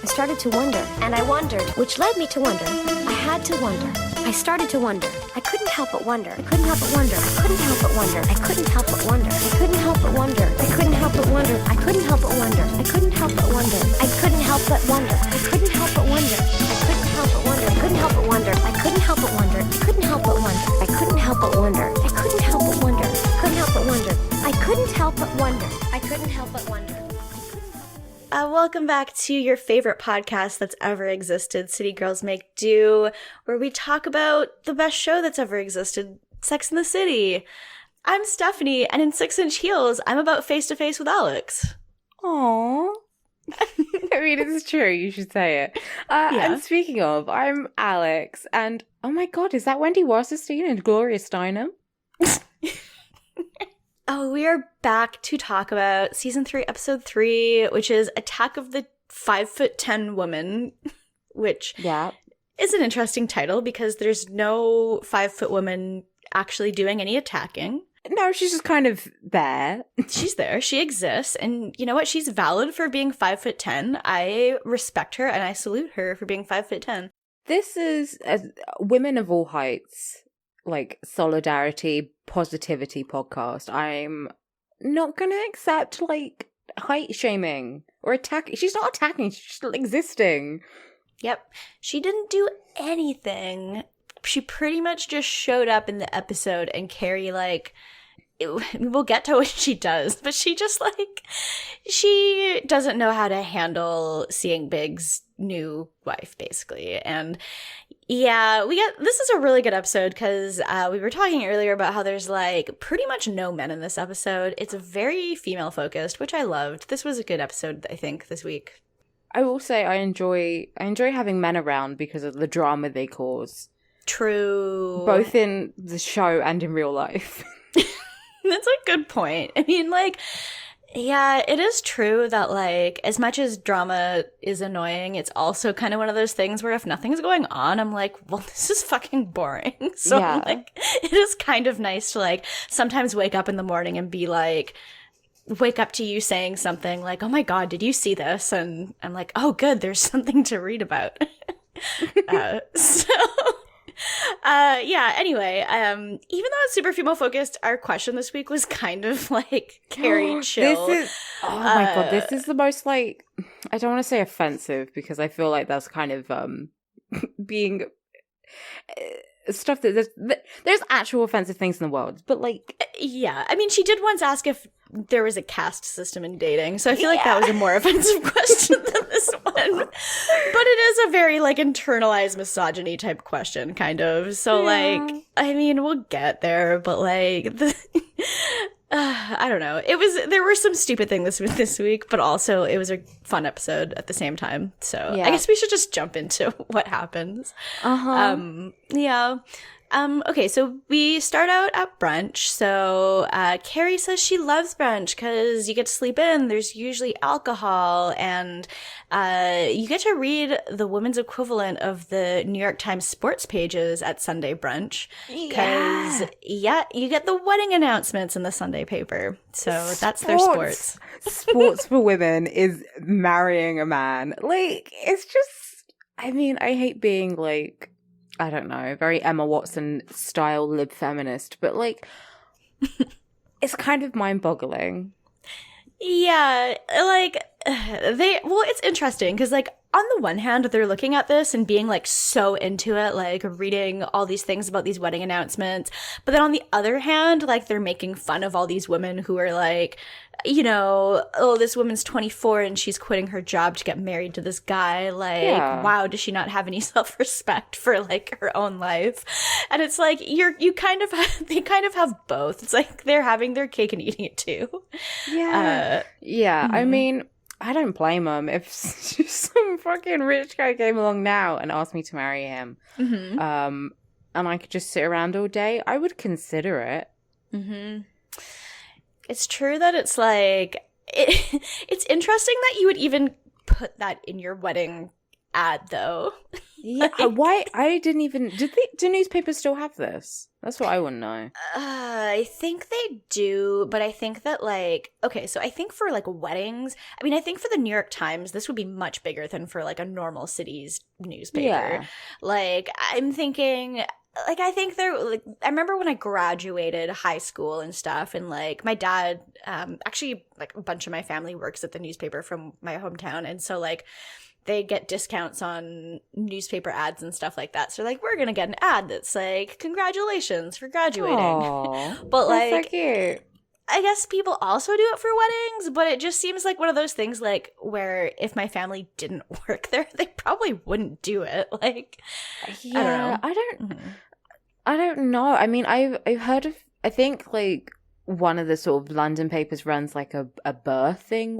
I started to wonder, and I wondered, which led me to wonder. I had to wonder. I started to wonder. I couldn't help but wonder. I couldn't help but wonder. I couldn't help but wonder. I couldn't help but wonder. I couldn't help but wonder. I couldn't help but wonder. I couldn't help but wonder. I couldn't help but wonder. I couldn't help but wonder. I couldn't help but wonder. I couldn't help but wonder. I couldn't help but wonder. I couldn't help but wonder. I couldn't help but wonder. I couldn't help but wonder. I couldn't help but wonder. I couldn't help but wonder. I couldn't help but wonder. I couldn't help but wonder. Welcome back to your favorite podcast that's ever existed, City Girls Make Do, where we talk about the best show that's ever existed, Sex and the City. I'm Stephanie, and in 6-inch heels, I'm about face-to-face with Alex. Aww. I mean, it's true, you should say it. And speaking of, I'm Alex, and oh my god, is that Wendy Wasserstein and Gloria Steinem? Oh, we are back to talk about Season 3, Episode 3, which is Attack of the 5'10" Woman, which is an interesting title because there's no 5-foot woman actually doing any attacking. No, she's just kind of there. She's there. She exists. And you know what? She's valid for being 5'10". I respect her and I salute her for being 5'10". This is women of all heights. Like solidarity, positivity podcast. I'm not gonna accept like height shaming or attacking. She's not attacking, she's just existing. Yep. She didn't do anything. She pretty much just showed up in the episode and Carrie we'll get to what she does, but she just she doesn't know how to handle seeing Big's new wife, basically. And yeah, this is a really good episode because we were talking earlier about how there's pretty much no men in this episode. It's very female focused, which I loved. This was a good episode, I think, this week. I will say I enjoy having men around because of the drama they cause. True. Both in the show and in real life. That's a good point. I mean, yeah, it is true that, as much as drama is annoying, it's also kind of one of those things where if nothing's going on, I'm like, well, this is fucking boring. So, it is kind of nice to, sometimes wake up in the morning and be wake up to you saying something like, oh my god, did you see this? And I'm like, oh, good, there's something to read about. Anyway, even though it's super female focused, our question this week was kind of Carrie chill. Oh my god, this is the most I don't want to say offensive because I feel like that's kind of being stuff that there's actual offensive things in the world, but yeah, I mean, she did once ask if there was a caste system in dating, so I feel like that was a more offensive question than this one. But it is a very internalized misogyny type question, kind of. So I mean, we'll get there, but I don't know. There were some stupid things this week, but also it was a fun episode at the same time. So I guess we should just jump into what happens. Okay, so we start out at brunch. So Carrie says she loves brunch because you get to sleep in. There's usually alcohol, and you get to read the women's equivalent of the New York Times sports pages at Sunday brunch. Because, you get the wedding announcements in the Sunday paper. So that's their sports. Sports for women is marrying a man. It's just, I mean, I hate being I don't know, very Emma Watson style lib feminist, but it's kind of mind-boggling. Yeah, it's interesting because on the one hand, they're looking at this and being so into it, reading all these things about these wedding announcements. But then on the other hand, they're making fun of all these women who are oh, this woman's 24 and she's quitting her job to get married to this guy. Wow, does she not have any self-respect for her own life? And it's they kind of have both. It's they're having their cake and eating it too. Yeah. Mm-hmm. I mean, I don't blame him. If some fucking rich guy came along now and asked me to marry him, and I could just sit around all day, I would consider it. Mm-hmm. It's true that it's it's interesting that you would even put that in your wedding ad, though. Yeah, why? I didn't even. Do newspapers still have this? That's what I want to know. I think they do, but I think that, like, okay, so I think for, like, weddings, I mean, I think for the New York Times, this would be much bigger than for, like, a normal city's newspaper. Yeah. Like, I'm thinking, like, I think they're, like, I remember when I graduated high school and stuff, and, like, my dad, actually, like, a bunch of my family works at the newspaper from my hometown, and so, like, they get discounts on newspaper ads and stuff like that. So like, we're going to get an ad that's like, congratulations for graduating. Aww, but that's like, so cute. I guess people also do it for weddings, but it just seems like one of those things like where if my family didn't work there, they probably wouldn't do it. Like, yeah, I don't know. I mean, I've heard of, I think like one of the sort of London papers runs like a birthing,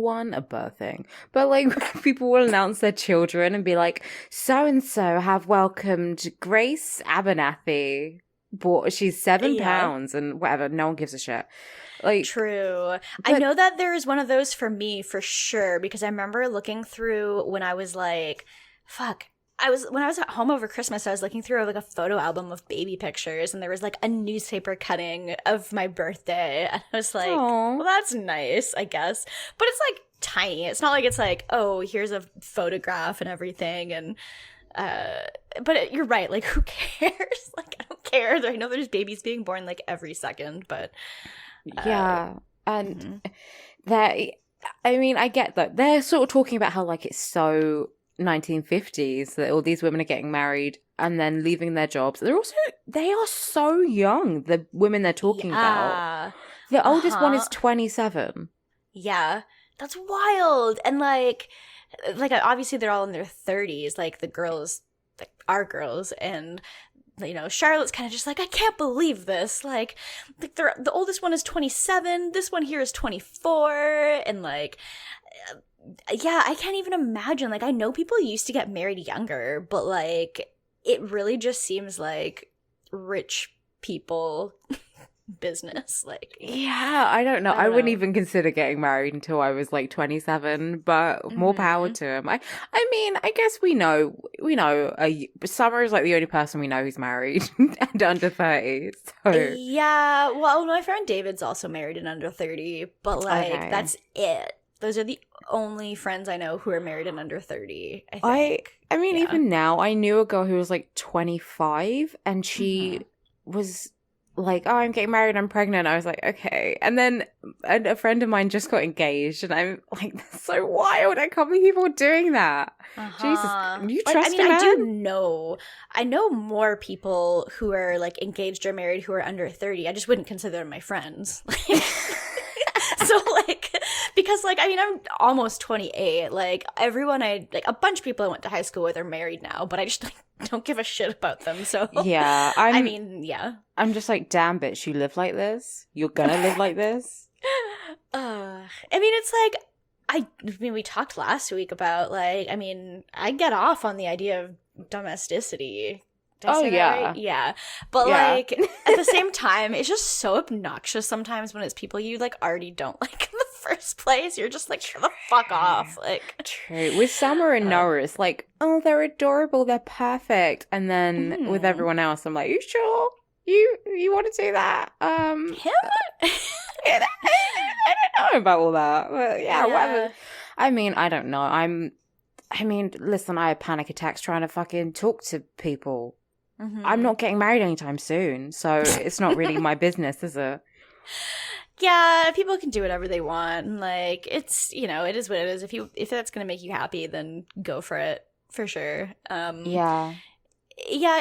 but like people will announce their children and be like, so and so have welcomed Grace Abernathy. She's 7 pounds and whatever. No one gives a shit. Like, true. I know that there's one of those for me for sure, because I remember looking through when I was like, when I was at home over Christmas, I was looking through like a photo album of baby pictures, and there was like a newspaper cutting of my birthday, and I was like, aww, well, that's nice, I guess. But it's like tiny. It's not like it's like, oh, here's a photograph and everything, and but you're right. Like, who cares? Like, I don't care. I know there's babies being born like every second, but yeah, and that. I mean, I get that they're sort of talking about how like it's so 1950s that all these women are getting married and then leaving their jobs. They are so young, the women they're talking about. The oldest one is 27. Yeah, that's wild. And like obviously they're all in their 30s, like the girls, like our girls, and you know, Charlotte's kind of just like, I can't believe this. Like the oldest one is 27, this one here is 24, and like yeah, I can't even imagine. Like, I know people used to get married younger, but like it really just seems like rich people business. Like, yeah, I don't know. I wouldn't even consider getting married until I was like 27, but more power to him. I mean, I guess we know Summer is like the only person we know who's married and under 30. So yeah, well, my friend David's also married and under 30, but like that's it. Those are the only friends I know who are married and under 30, I think. I mean, even now, I knew a girl who was like 25 and she was like, oh, I'm getting married, I'm pregnant. I was like, okay. And then a friend of mine just got engaged and I'm like, that's so wild. I can't believe people are doing that. Jesus, you trust him? I know more people who are like engaged or married who are under 30. I just wouldn't consider them my friends. So like, because like, I mean, I'm almost 28. Like everyone a bunch of people I went to high school with are married now, but I just like, don't give a shit about them. So yeah, I'm just like, damn bitch, you live like this? You're gonna live like this? I mean, it's like, I mean, we talked last week about like, I mean, I get off on the idea of domesticity. Right? Yeah. But like at the same time, it's just so obnoxious sometimes when it's people you like already don't like in the first place. You're just like, shut the fuck off. Like, true. With Summer and Noah, it's like, oh, they're adorable, they're perfect. And then with everyone else, I'm like, you sure? You want to do that? Him? I don't know about all that. But yeah, whatever. I mean, I don't know. I mean, listen, I have panic attacks trying to fucking talk to people. I'm not getting married anytime soon, so it's not really my business, is it? Yeah, people can do whatever they want. And like, it's, you know, it is what it is. If that's gonna make you happy, then go for it, for sure. Yeah,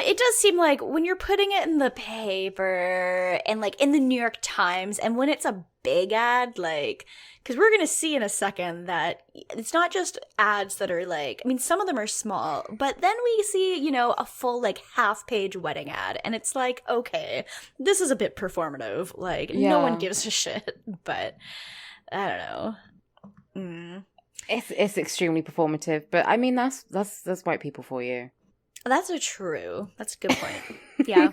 it does seem like when you're putting it in the paper and like in the New York Times, and when it's a big ad, like, because we're gonna see in a second that it's not just ads that are like, I mean, some of them are small, but then we see, you know, a full like half-page wedding ad, and it's like, okay, this is a bit performative. Like, no one gives a shit, but I don't know. It's extremely performative, but I mean, that's white people for you. That's true. That's a good point. Yeah.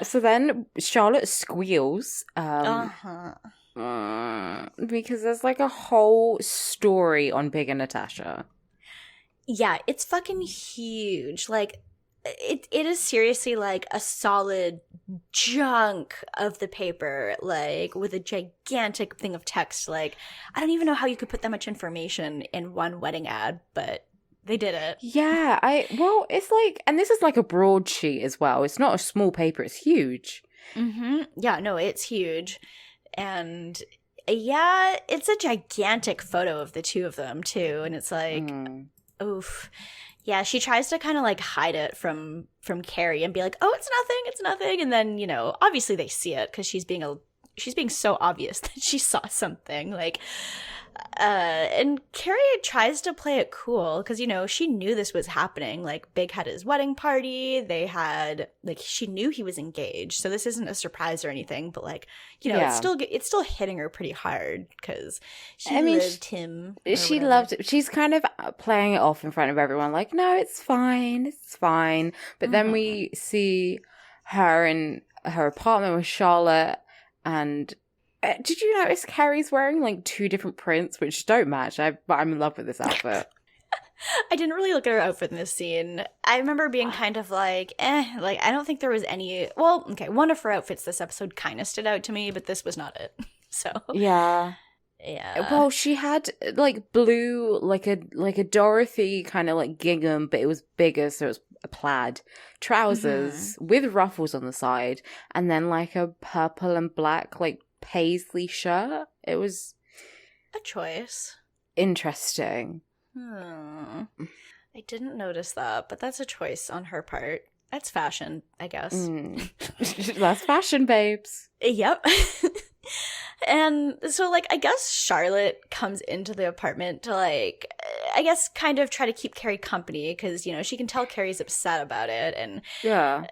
So then Charlotte squeals. Because there's like a whole story on Big and Natasha. Yeah, it's fucking huge. Like, it is seriously like a solid chunk of the paper, like with a gigantic thing of text. Like, I don't even know how you could put that much information in one wedding ad, but they did it. Yeah, well, it's like, and this is like a broadsheet as well. It's not a small paper, it's huge. Yeah, no, it's huge. And yeah, it's a gigantic photo of the two of them too. And it's like, oof. Yeah, she tries to kind of like hide it from Carrie and be like, "Oh, it's nothing." And then, you know, obviously they see it because she's being so obvious that she saw something. Like, and Carrie tries to play it cool because, you know, she knew this was happening. Like, Big had his wedding party. They had, like, she knew he was engaged. So this isn't a surprise or anything. But, like, you know, it's still hitting her pretty hard because she loved him. She loved it. She's kind of playing it off in front of everyone. Like, no, it's fine. It's fine. But then we see her in her apartment with Charlotte and... did you notice Carrie's wearing like two different prints which don't match? But I'm in love with this outfit. I didn't really look at her outfit in this scene. I remember being kind of like, like I don't think there was any. Well, okay, one of her outfits this episode kind of stood out to me, but this was not it. So yeah. Well, she had like blue, like a Dorothy kind of like gingham, but it was bigger, so it was a plaid trousers with ruffles on the side, and then like a purple and black like paisley shirt. It was a choice. Interesting. I didn't notice that, but that's a choice on her part. That's fashion, I guess. That's fashion, babes. Yep. And so, like, I guess Charlotte comes into the apartment to, like, I guess kind of try to keep Carrie company because, you know, she can tell Carrie's upset about it. And yeah,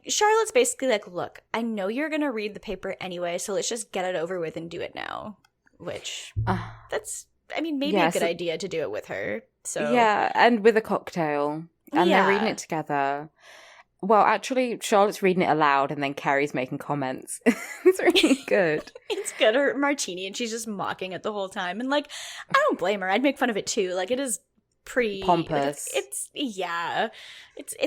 Charlotte's basically like, look, I know you're going to read the paper anyway, so let's just get it over with and do it now. Which, that's, I mean, maybe a good idea to do it with her. So yeah, and with a cocktail. And they're reading it together. Well, actually, Charlotte's reading it aloud and then Carrie's making comments. It's really good. It's good. Her martini and she's just mocking it the whole time. And, like, I don't blame her. I'd make fun of it, too. Like, it is pretty... pompous. It's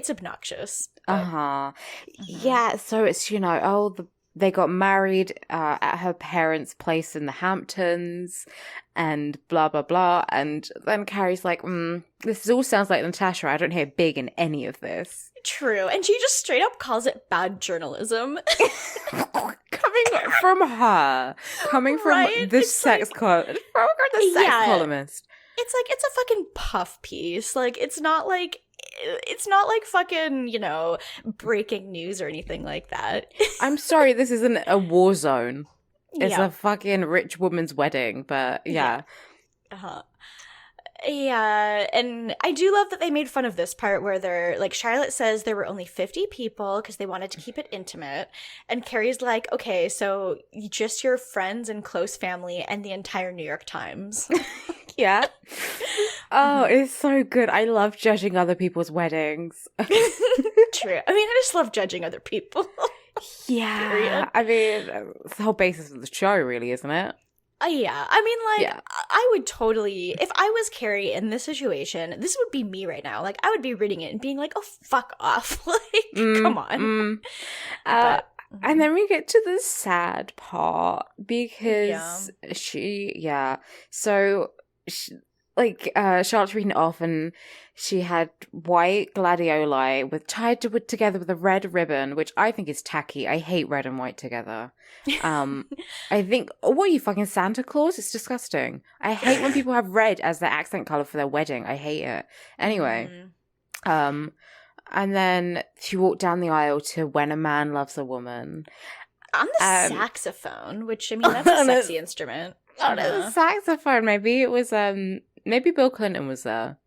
obnoxious. Yeah, so it's, you know, they got married at her parents' place in the Hamptons and blah, blah, blah. And then Carrie's like, this all sounds like Natasha. I don't hear big in any of this. True. And she just straight up calls it bad journalism. Coming from her. Coming from the sex columnist. It's like, it's a fucking puff piece. Like, it's not like fucking, you know, breaking news or anything like that. I'm sorry, this isn't a war zone. It's a fucking rich woman's wedding, but yeah. Yeah, and I do love that they made fun of this part where they're, like, Charlotte says there were only 50 people because they wanted to keep it intimate, and Carrie's like, okay, so just your friends and close family and the entire New York Times. Yeah. Oh, it's so good. I love judging other people's weddings. True. I mean, I just love judging other people. Yeah. Period. I mean, it's the whole basis of the show, really, isn't it? Yeah. I mean, like, I would totally, if I was Carrie in this situation, this would be me right now. Like, I would be reading it and being like, oh, fuck off. Like, come on. And then we get to the sad part because Charlotte's reading it off and she had white gladioli tied together with a red ribbon, which I think is tacky. I hate red and white together. I think, what are you, fucking Santa Claus? It's disgusting. I hate when people have red as their accent color for their wedding. I hate it. Anyway, and then she walked down the aisle to When a Man Loves a Woman. On the saxophone, which, I mean, that's a sexy instrument. On the saxophone, maybe it was, maybe Bill Clinton was there.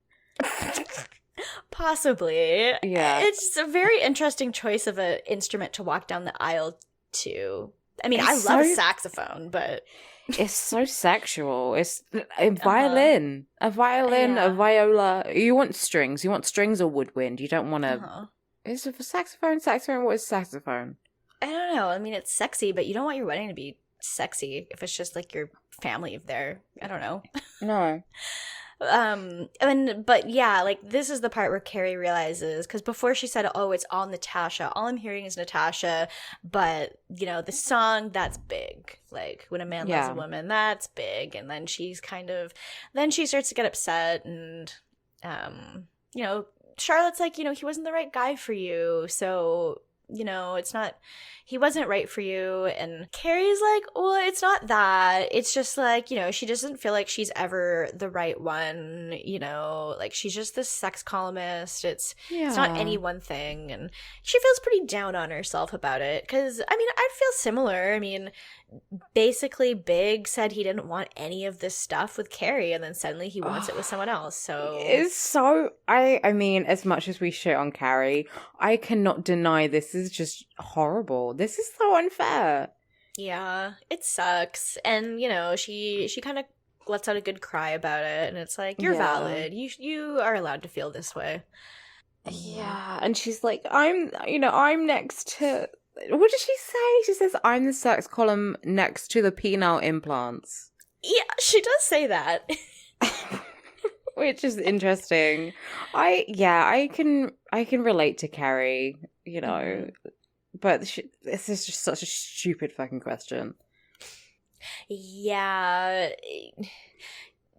Possibly. Yeah. It's a very interesting choice of an instrument to walk down the aisle to. I mean, I love a saxophone, but... It's so sexual. It's a violin. A viola. You want strings. You want strings or woodwind. You don't want to... Is it a saxophone? What is saxophone? I don't know. I mean, it's sexy, but you don't want your wedding to be sexy if it's just like your family there. I don't know. No. But yeah, like this is the part where Carrie realizes, because before she said, "Oh, it's all Natasha. All I'm hearing is Natasha." But you know, the song, that's big. Like when a man loves a woman, that's big. And then then she starts to get upset, and you know, Charlotte's like, you know, he wasn't the right guy for you, so you know, he wasn't right for you. And Carrie's like, well, it's not that. It's just like, you know, she doesn't feel like she's ever the right one, you know, like she's just this sex columnist. It's not any one thing. And she feels pretty down on herself about it. Because, I mean, I feel similar. I mean, basically Big said he didn't want any of this stuff with Carrie, and then suddenly he wants it with someone else. So it's so I mean, as much as we shit on Carrie, I cannot deny this is just horrible. This is so unfair. Yeah, it sucks. And you know, she kind of lets out a good cry about it, and it's like, you're valid. You are allowed to feel this way. Yeah, and she's like, I'm next to, what did she say? She says, I'm the sex column next to the penile implants. Yeah, she does say that. Which is interesting. I can relate to Carrie, you know, but this is just such a stupid fucking question. Yeah.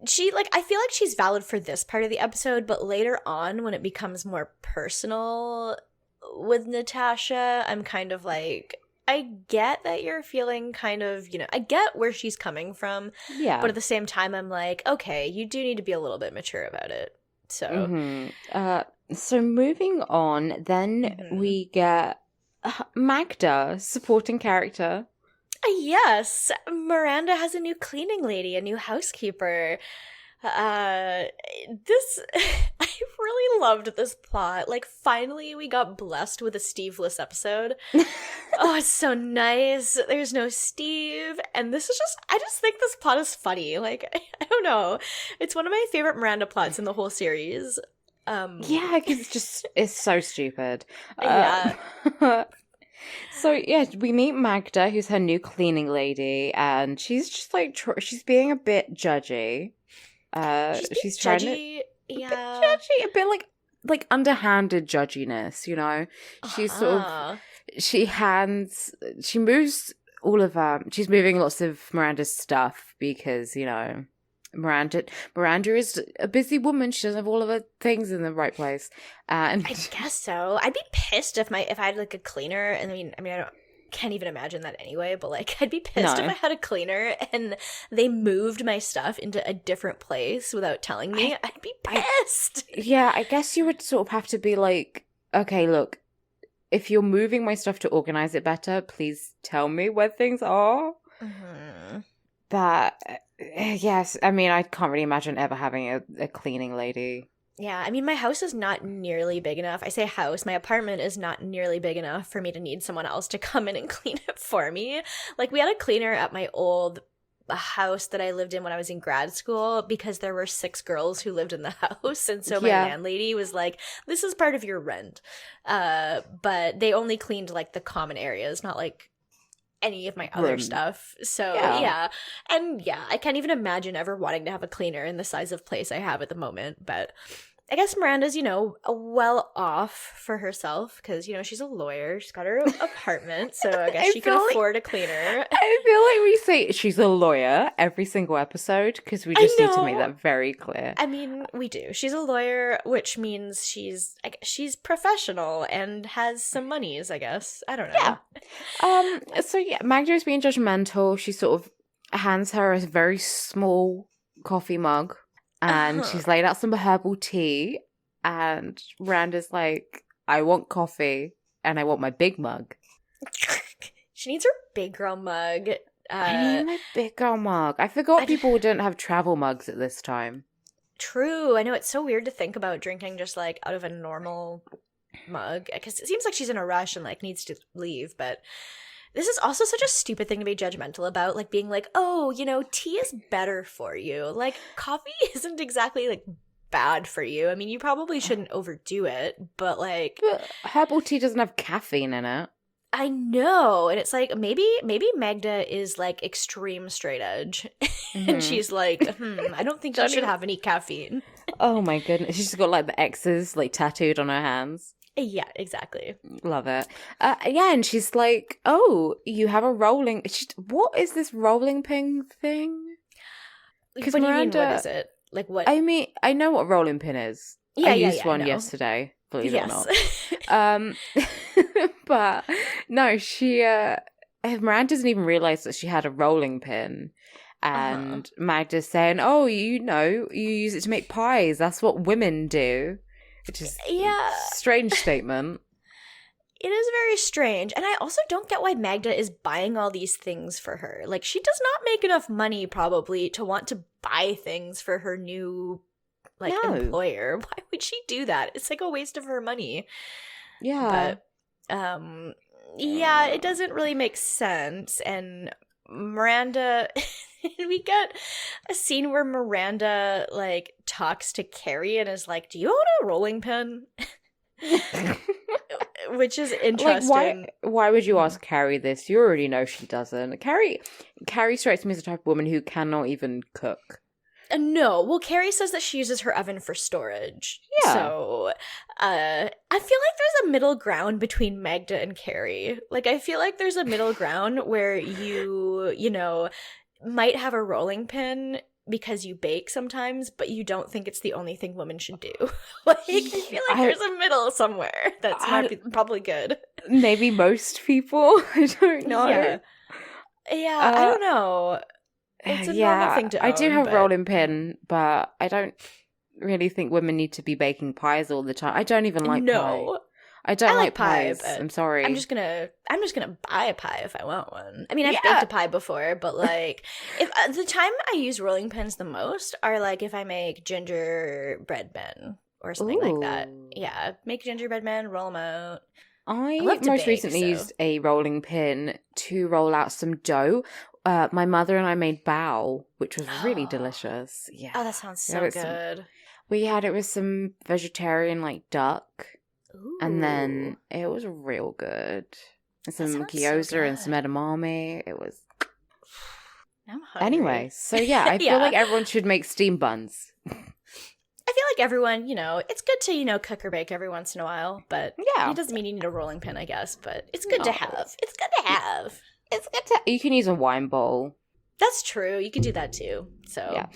She, like, I feel like she's valid for this part of the episode, but later on when it becomes more personal with Natasha, I'm kind of like, I get that you're feeling kind of, you know, I get where she's coming from. Yeah. But at the same time, I'm like, okay, you do need to be a little bit mature about it. So. So moving on, then we get Magda, supporting character. Yes, Miranda has a new cleaning lady, a new housekeeper. I really loved this plot. Like, finally we got blessed with a Steve-less episode. Oh, it's so nice. There's no Steve. And this is I just think this plot is funny. Like, I don't know. It's one of my favorite Miranda plots in the whole series. Yeah, because it's so stupid. Yeah. So, yeah, we meet Magda, who's her new cleaning lady, and she's just, like, she's being a bit judgy. She's trying judgy, a bit like underhanded judginess, you know? She's sort of, she's moving lots of Miranda's stuff because, you know, Miranda is a busy woman. She doesn't have all of her things in the right place. And I guess so. I'd be pissed if I had like a cleaner. And I mean, can't even imagine that anyway. But like, I'd be pissed if I had a cleaner and they moved my stuff into a different place without telling me. I'd be pissed. I guess you would sort of have to be like, okay, look, if you're moving my stuff to organize it better, please tell me where things are. But yes, I mean, I can't really imagine ever having a cleaning lady. Yeah, I mean, my house is not nearly big enough. I say house, my apartment is not nearly big enough for me to need someone else to come in and clean it for me. Like, we had a cleaner at my old house that I lived in when I was in grad school because there were 6 girls who lived in the house. And so my landlady was like, this is part of your rent. But they only cleaned, like, the common areas, not, like, any of my other stuff. So and I can't even imagine ever wanting to have a cleaner in the size of place I have at the moment. But I guess Miranda's, you know, well off for herself because, you know, she's a lawyer. She's got her apartment, so I guess she can afford a cleaner. I feel like we say she's a lawyer every single episode because we just need to make that very clear. I mean, we do. She's a lawyer, which means she's professional and has some monies, I guess. I don't know. Yeah. So yeah, Magda is being judgmental. She sort of hands her a very small coffee mug. And she's laid out some herbal tea, and Miranda's like, I want coffee, and I want my big mug. She needs her big girl mug. I need my big girl mug. I forgot people don't have travel mugs at this time. True. I know, it's so weird to think about drinking just, like, out of a normal mug. Because it seems like she's in a rush and, like, needs to leave, but... This is also such a stupid thing to be judgmental about, like being like, oh, you know, tea is better for you. Like, coffee isn't exactly, like, bad for you. I mean, you probably shouldn't overdo it, but, like... But herbal tea doesn't have caffeine in it. I know. And it's like, maybe Magda is like extreme straight edge. And she's like, I don't think you should have any caffeine. Oh my goodness. She's got like the X's like tattooed on her hands. Yeah, exactly. Love it. Yeah, and she's like, oh, you have a rolling... what is this rolling pin thing? What do you mean, what is it? Like what? I mean, I know what a rolling pin is. Yeah, I used one yesterday, believe it or not. But no, Miranda doesn't even realize that she had a rolling pin. And Magda's saying, oh, you use it to make pies. That's what women do. Which is a strange statement. It is very strange. And I also don't get why Magda is buying all these things for her. Like, she does not make enough money, probably, to want to buy things for her new, employer. Why would she do that? It's like a waste of her money. Yeah. But, it doesn't really make sense. And Miranda... we get a scene where Miranda, like, talks to Carrie and is like, do you own a rolling pin? Which is interesting. Like, why would you ask Carrie this? You already know she doesn't. Carrie strikes me as the type of woman who cannot even cook. No. Well, Carrie says that she uses her oven for storage. Yeah. So, I feel like there's a middle ground between Magda and Carrie. Like, I feel like there's a middle ground where you know, might have a rolling pin because you bake sometimes, but you don't think it's the only thing women should do. Like, I feel like there's a middle somewhere that's probably good. Maybe most people. I don't know. Yeah, I don't know. It's a normal thing to own. I do have a rolling pin, but I don't really think women need to be baking pies all the time. I don't even like pie. I don't like pies. I'm sorry. I'm just gonna buy a pie if I want one. I mean, I've baked a pie before, but like, if the time I use rolling pins the most are like if I make gingerbread men or something like that. Yeah, make gingerbread men, roll them out. I most recently used a rolling pin to roll out some dough. My mother and I made bao, which was really delicious. Yeah. Oh, that sounds so good. We had it with some vegetarian like duck. Ooh. And then it was real good. And some gyoza and some edamame. It was... I'm hungry. Anyway, so yeah, I feel like everyone should make steam buns. I feel like everyone, you know, it's good to, you know, cook or bake every once in a while, but it doesn't mean you need a rolling pin, I guess, but it's good to have. It's good to have. It's good to... You can use a wine bowl. That's true. You could do that too. So yeah.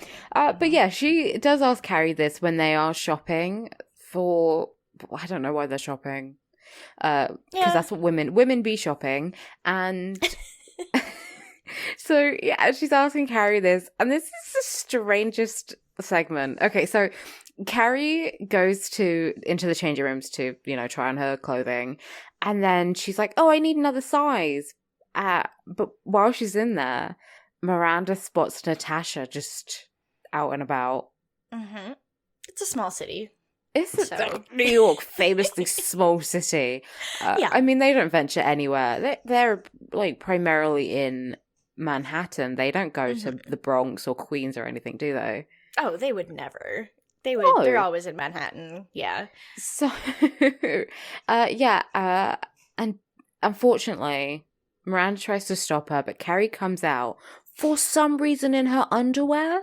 But yeah, she does ask Carrie this when they are shopping for... I don't know why they're shopping. Because that's what women be shopping. And so, yeah, she's asking Carrie this. And this is the strangest segment. Okay, so Carrie goes into the changing rooms to, you know, try on her clothing. And then she's like, oh, I need another size. But while she's in there, Miranda spots Natasha just out and about. Mm-hmm. It's a small city. It's New York, famously small city. I mean, they don't venture anywhere. They're like primarily in Manhattan. They don't go to the Bronx or Queens or anything, do they? Oh, they would never. They would. No. They're always in Manhattan. Yeah. So, and unfortunately, Miranda tries to stop her, but Carrie comes out for some reason in her underwear.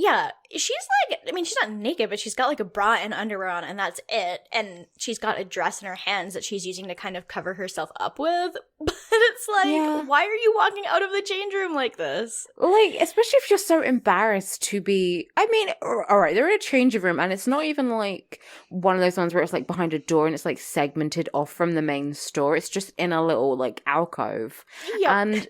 Yeah, she's like, I mean, she's not naked, but she's got like a bra and underwear on, and that's it. And she's got a dress in her hands that she's using to kind of cover herself up with. But it's like, why are you walking out of the change room like this? Like, especially if you're so embarrassed to be, I mean, all right, they're in a changing room, and it's not even like one of those ones where it's like behind a door and it's like segmented off from the main store. It's just in a little like alcove. Yep. And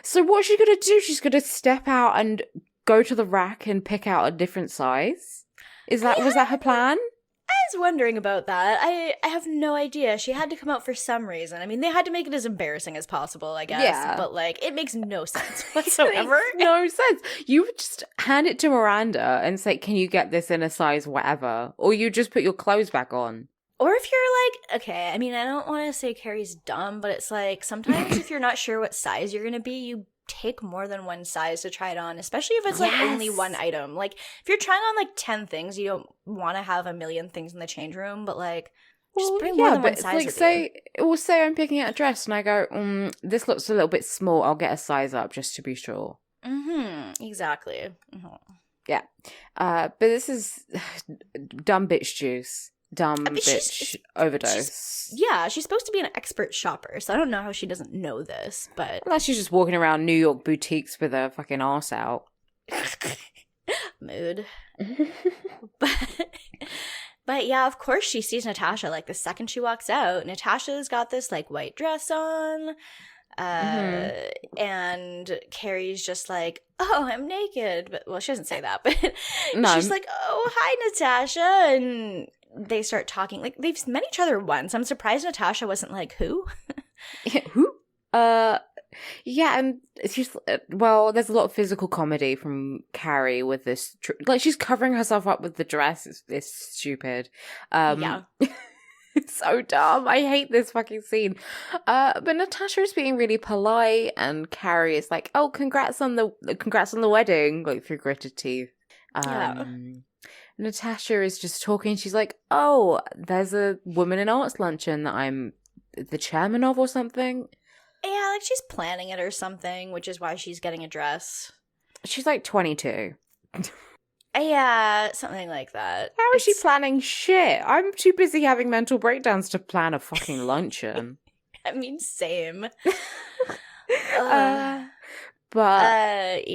so what's she going to do? She's going to step out and go to the rack and pick out a different size? Was that her plan? I was wondering about that. I have no idea. She had to come out for some reason. I mean, they had to make it as embarrassing as possible, I guess. Yeah. But like, it makes no sense whatsoever. It makes no sense. You would just hand it to Miranda and say, can you get this in a size whatever? Or you just put your clothes back on. Or if you're like, okay, I mean, I don't want to say Carrie's dumb, but it's like, sometimes if you're not sure what size you're going to be, you take more than one size to try it on, especially if it's like only one item. Like if you're trying on like 10 things, you don't want to have a million things in the change room, but like Just bring more than one but size like, with say I'm picking out a dress and I go, this looks a little bit small. I'll get a size up just to be sure. Exactly. Yeah. But this is dumb bitch juice. Dumb bitch overdose. She's supposed to be an expert shopper, so I don't know how she doesn't know this, but... Unless she's just walking around New York boutiques with her fucking arse out. Mood. But yeah, of course she sees Natasha, like, the second she walks out. Natasha's got this, like, white dress on, and Carrie's just like, oh, I'm naked. But, well, she doesn't say that, but she's like, oh, hi, Natasha, and they start talking. Like, they've met each other once. I'm surprised Natasha wasn't like, who? Who? Yeah, and she's well, there's a lot of physical comedy from Carrie with this. Like, she's covering herself up with the dress. It's stupid. Yeah. It's so dumb. I hate this fucking scene. But Natasha is being really polite, and Carrie is like, "Oh, congrats on the wedding," like through gritted teeth. Natasha is just talking. She's like, "Oh, there's a woman in arts luncheon that I'm the chairman of, or something." Yeah, like she's planning it or something, which is why she's getting a dress. She's like 22. Yeah, something like that. How is she planning shit? I'm too busy having mental breakdowns to plan a fucking luncheon. I mean, same. But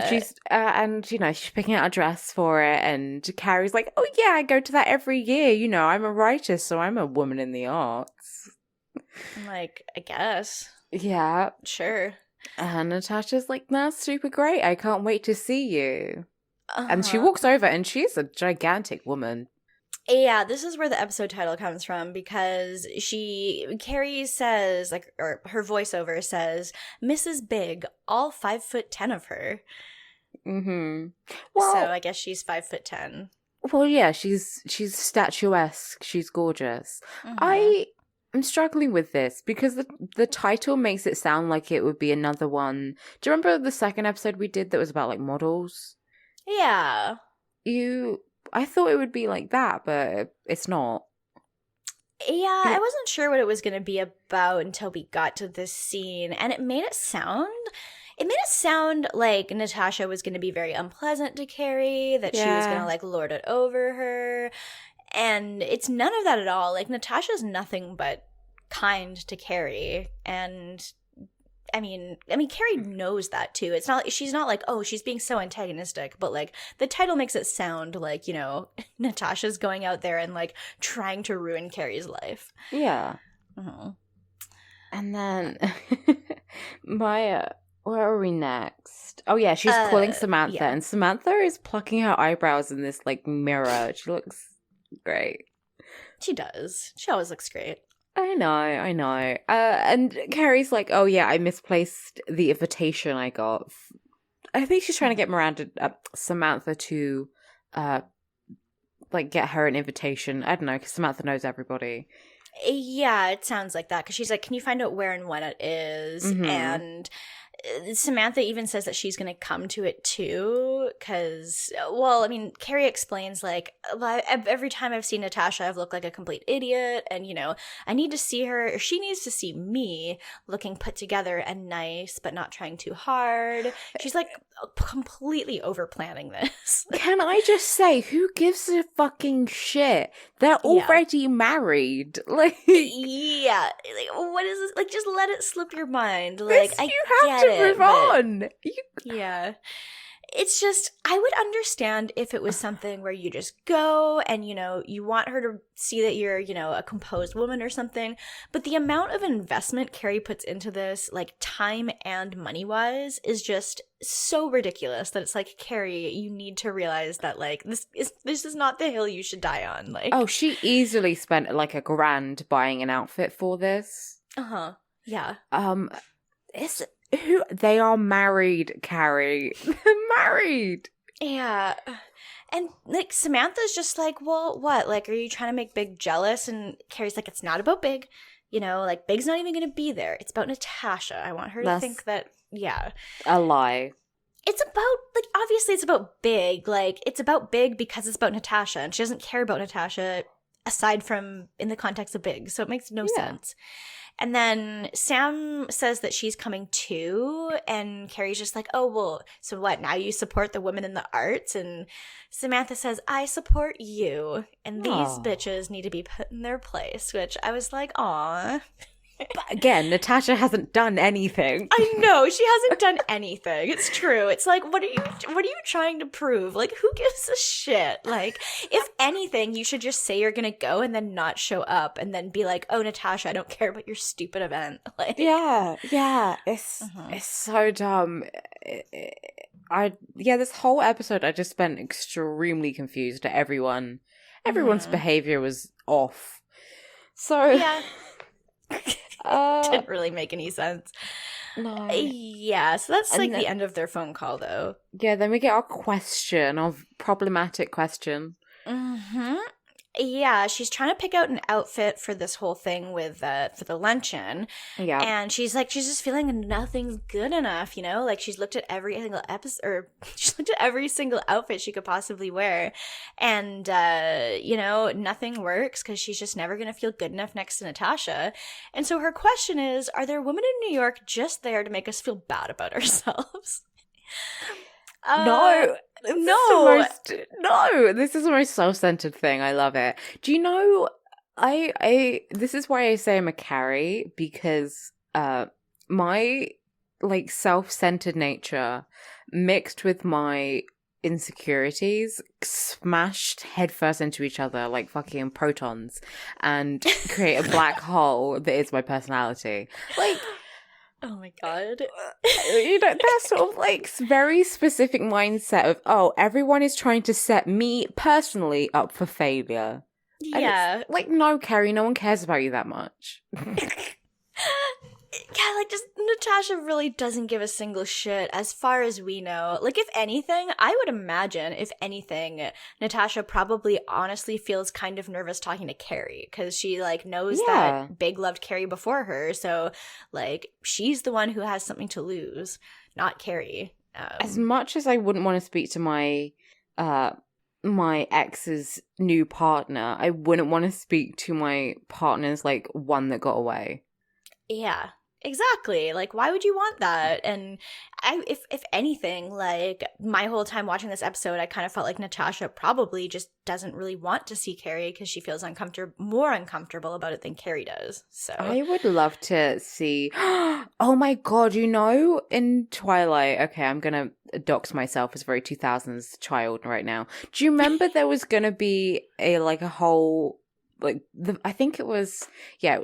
she's and she's picking out a dress for it, and Carrie's like, "Oh yeah, I go to that every year. You know, I'm a writer, so I'm a woman in the arts." I'm like, I guess. Yeah, sure. And Natasha's like, "That's super great. I can't wait to see you." And she walks over, and she's a gigantic woman. Yeah, this is where the episode title comes from, because Carrie says, like, or her voiceover says, Mrs. Big, all 5'10" of her. Well, so I guess she's 5'10". Well, yeah, she's statuesque. She's gorgeous. I'm struggling with this because the title makes it sound like it would be another one. Do you remember the second episode we did that was about like models? Yeah. I thought it would be like that, but it's not. Yeah, I wasn't sure what it was going to be about until we got to this scene, and it made it sound like Natasha was going to be very unpleasant to Carrie, that she was going to like lord it over her. And it's none of that at all. Like, Natasha's nothing but kind to Carrie. And I mean, Carrie knows that too. It's not, she's not like, oh, she's being so antagonistic, but like the title makes it sound like, you know, Natasha's going out there and like trying to ruin Carrie's life. Yeah. And then Maya, where are we next? Oh yeah, she's calling Samantha, and Samantha is plucking her eyebrows in this like mirror. She looks great. She does. She always looks great. I know. And Carrie's like, oh yeah, I misplaced the invitation I got. I think she's trying to get Samantha to, like get her an invitation. I don't know, because Samantha knows everybody. Yeah, it sounds like that, because she's like, can you find out where and when it is? And Samantha even says that she's going to come to it too, because, well, I mean, Carrie explains, like, every time I've seen Natasha, I've looked like a complete idiot, and, you know, I need to see her, or she needs to see me looking put together and nice, but not trying too hard. She's, like, completely over-planning this. Can I just say, who gives a fucking shit? They're already married. Like, yeah. Like, what is this? Like, just let it slip your mind. Like, I get it. Move on. Yeah. It's just, I would understand if it was something where you just go and, you know, you want her to see that you're, you know, a composed woman or something. But the amount of investment Carrie puts into this, like time and money-wise, is just so ridiculous that it's like, Carrie, you need to realize that, like, this is not the hill you should die on. Like, oh, she easily spent like $1,000 buying an outfit for this. Yeah. They are married, Carrie. They're married. Yeah. And, like, Samantha's just like, well, what? Like, are you trying to make Big jealous? And Carrie's like, it's not about Big. You know, like, Big's not even going to be there. It's about Natasha. I want her to think that, a lie. It's about, like, obviously it's about Big. Like, it's about Big because it's about Natasha. And she doesn't care about Natasha aside from in the context of Big. So it makes no sense. And then Sam says that she's coming too, and Carrie's just like, oh, well, so what, now you support the women in the arts? And Samantha says, I support you, and these bitches need to be put in their place, which I was like, aw. But again, Natasha hasn't done anything. I know, she hasn't done anything. It's true. It's like, what are you trying to prove? Like, who gives a shit? Like, if anything, you should just say you're gonna go and then not show up and then be like, oh, Natasha, I don't care about your stupid event. Like, yeah, it's so dumb. This whole episode I just spent extremely confused at everyone. Everyone's behavior was off. So yeah. Didn't really make any sense. No. Yeah, so that's like the end of their phone call, though. Yeah, then we get our problematic question. Mm-hmm. Yeah, she's trying to pick out an outfit for this whole thing with for the luncheon. Yeah. And she's just feeling nothing's good enough, you know? Like, she's looked at every single episode, or she's looked at every single outfit she could possibly wear. And, you know, nothing works because she's just never going to feel good enough next to Natasha. And so her question is, are there women in New York just there to make us feel bad about ourselves? No. This is the most self-centered thing. I love it. Do you know, this is why I say I'm a Carrie, because my like self-centered nature mixed with my insecurities smashed headfirst into each other like fucking protons and create a black hole that is my personality. Like, oh my god. You know, that sort of like very specific mindset of, oh, everyone is trying to set me personally up for failure. Yeah. Like, no, Carrie, no one cares about you that much. Yeah, like, just Natasha really doesn't give a single shit as far as we know. Like, if anything, I would imagine, if anything, Natasha probably honestly feels kind of nervous talking to Carrie because she, like, knows that Big loved Carrie before her. So, like, she's the one who has something to lose, not Carrie. As much as I wouldn't want to speak to my ex's new partner, I wouldn't want to speak to my partner's, like, one that got away. Yeah. Exactly. Like, why would you want that? And if anything, like, my whole time watching this episode, I kind of felt like Natasha probably just doesn't really want to see Carrie because she feels more uncomfortable about it than Carrie does. So I would love to see. Oh my god! You know, in Twilight. Okay, I'm gonna dox myself as a very 2000s child right now. Do you remember there was gonna be a whole? I think it was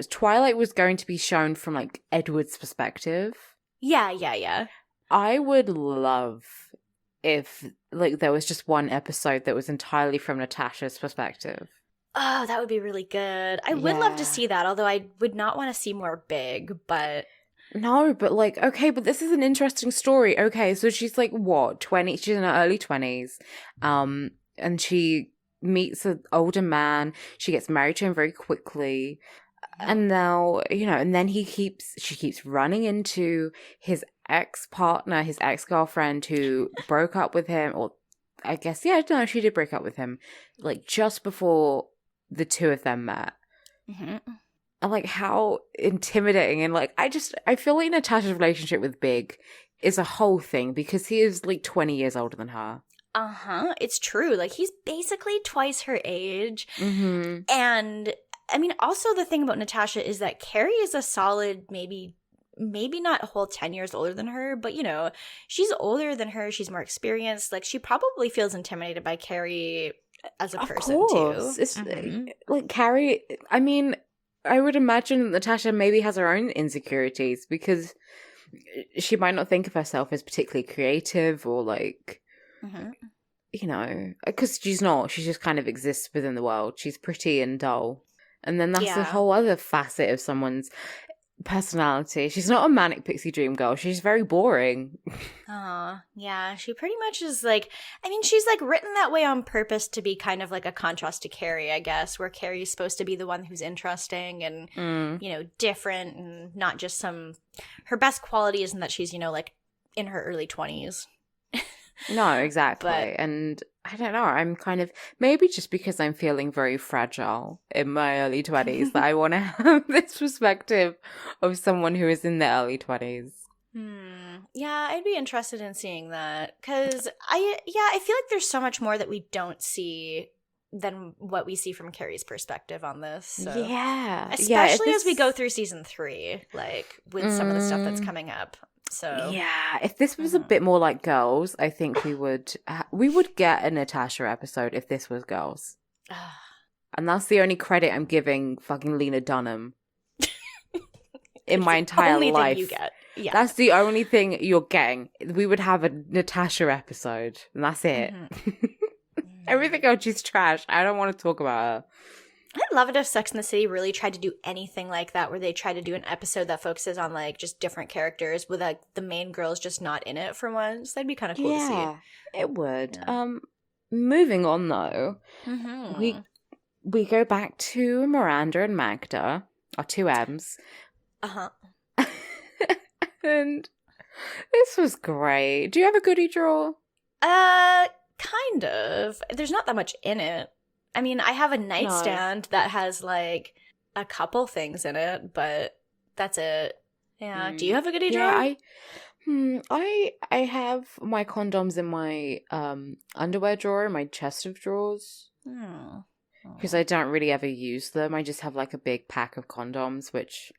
Twilight was going to be shown from, like, Edward's perspective. Yeah. I would love if, like, there was just one episode that was entirely from Natasha's perspective. Oh, that would be really good. I would love to see that, although I would not want to see more Big, but... No, but, like, okay, but this is an interesting story. Okay, so she's, like, what, 20? She's in her early 20s. And she meets an older man. She gets married to him very quickly, and now, you know, and then she keeps running into his ex-partner, his ex-girlfriend who broke up with him, or I guess, no, she did break up with him, like, just before the two of them met. And, like, how intimidating, and, like, I feel like Natasha's relationship with Big is a whole thing because he is, like, 20 years older than her. It's true. Like, he's basically twice her age. And, I mean, also the thing about Natasha is that Carrie is a solid maybe not a whole 10 years older than her, but, you know, she's older than her. She's more experienced. Like, she probably feels intimidated by Carrie as a person, too. It's like, Carrie, I mean, I would imagine Natasha maybe has her own insecurities because she might not think of herself as particularly creative or, like... You know, because she's not. She just kind of exists within the world. She's pretty and dull. And then that's a whole other facet of someone's personality. She's not a manic pixie dream girl. She's very boring. Yeah. She pretty much is like, I mean, she's like written that way on purpose to be kind of like a contrast to Carrie, I guess, where Carrie's supposed to be the one who's interesting and, you know, different and not just her best quality isn't that she's, you know, like in her early 20s. No, exactly. And I don't know. I'm kind of, maybe just because I'm feeling very fragile in my early 20s, that I want to have this perspective of someone who is in their early 20s. Yeah, I'd be interested in seeing that. Because I feel like there's so much more that we don't see than what we see from Carrie's perspective on this. So. Yeah. Especially as we go through season 3, like, with some of the stuff that's coming up. So yeah, if this was a bit more like Girls, I think we would get a Natasha episode if this was Girls. And that's the only credit I'm giving fucking Lena Dunham in my entire only life. thing you get. Yeah. That's the only thing you're getting. We would have a Natasha episode, and that's it. Everything else is trash. I don't want to talk about her. I'd love it if Sex and the City really tried to do anything like that, where they try to do an episode that focuses on, like, just different characters with, like, the main girls just not in it for once. That'd be kind of cool to see. It would. Yeah. Moving on, though, we go back to Miranda and Magda, our two M's. And this was great. Do you have a goodie drawer? Kind of. There's not that much in it. I mean, I have a nightstand that has, like, a couple things in it, but that's it. Yeah. Do you have a goodie drawer? I have my condoms in my underwear drawer, my chest of drawers. Because I don't really ever use them. I just have, like, a big pack of condoms, which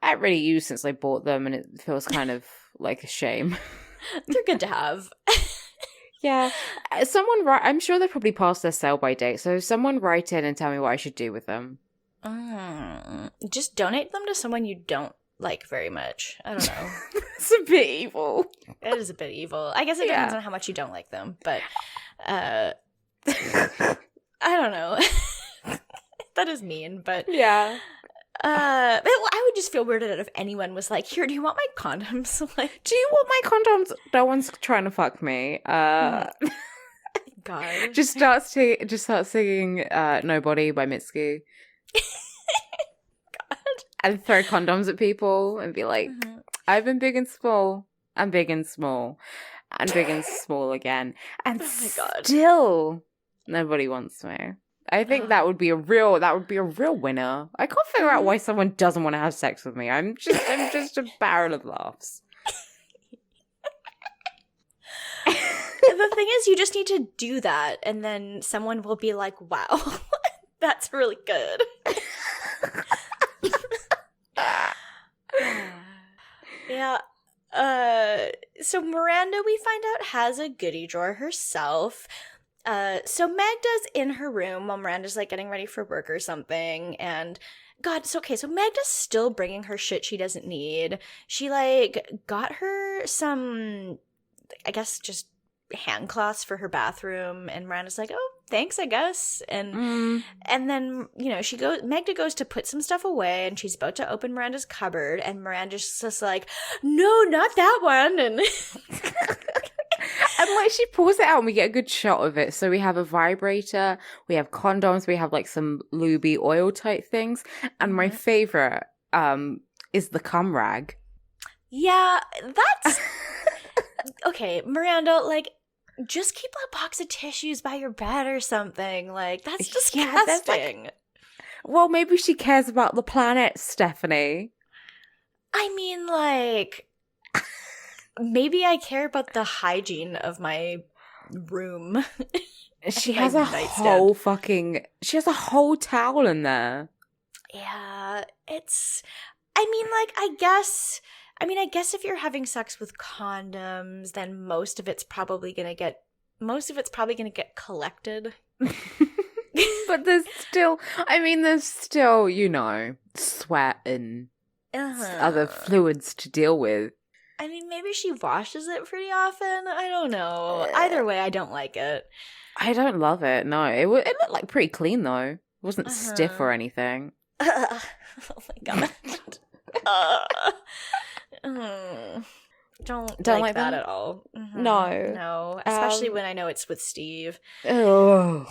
I haven't really used since I bought them, and it feels kind of like a shame. They're good to have. Yeah. I'm sure they're probably past their sell-by date, so someone write in and tell me what I should do with them. Just donate them to someone you don't like very much. I don't know. It's a bit evil. It is a bit evil. I guess it depends on how much you don't like them, but I don't know. That is mean, but yeah. But I would just feel weirded out if anyone was like, "Here, do you want my condoms?" Like, do you want my condoms? No one's trying to fuck me. God. Just start singing "Nobody" by Mitski. God. And throw condoms at people and be like, "I've been big and small. I'm big and small, and big and small again." And still, nobody wants me. I think that would be a real winner. I can't figure out why someone doesn't want to have sex with me. I'm just a barrel of laughs. The thing is, you just need to do that, and then someone will be like, "Wow, that's really good." Yeah. So Miranda, we find out, has a goodie drawer herself. So Magda's in her room while Miranda's, like, getting ready for work or something, and God, so Magda's still bringing her shit she doesn't need. She, like, got her some, I guess, just hand cloths for her bathroom, and Miranda's like, "Oh, thanks, I guess." And then, Magda goes to put some stuff away, and she's about to open Miranda's cupboard, and Miranda's just like, "No, not that one." And and, like, she pulls it out and we get a good shot of it. So we have a vibrator, we have condoms, we have, like, some lubey oil type things. And my favorite is the Cumrag. Yeah, that's... Okay, Miranda, like, just keep a box of tissues by your bed or something. Like, that's disgusting. Well, maybe she cares about the planet, Stephanie. I mean, like... Maybe I care about the hygiene of my room. She has a whole towel in there. Yeah, it's... I mean, I guess if you're having sex with condoms, then most of it's probably gonna get collected. But there's still, sweat and other fluids to deal with. I mean, maybe she washes it pretty often. I don't know. Either way, I don't like it. I don't love it. No, it looked like pretty clean though. It wasn't stiff or anything. Oh my god. Don't like that at all. No, especially when I know it's with Steve. Oh,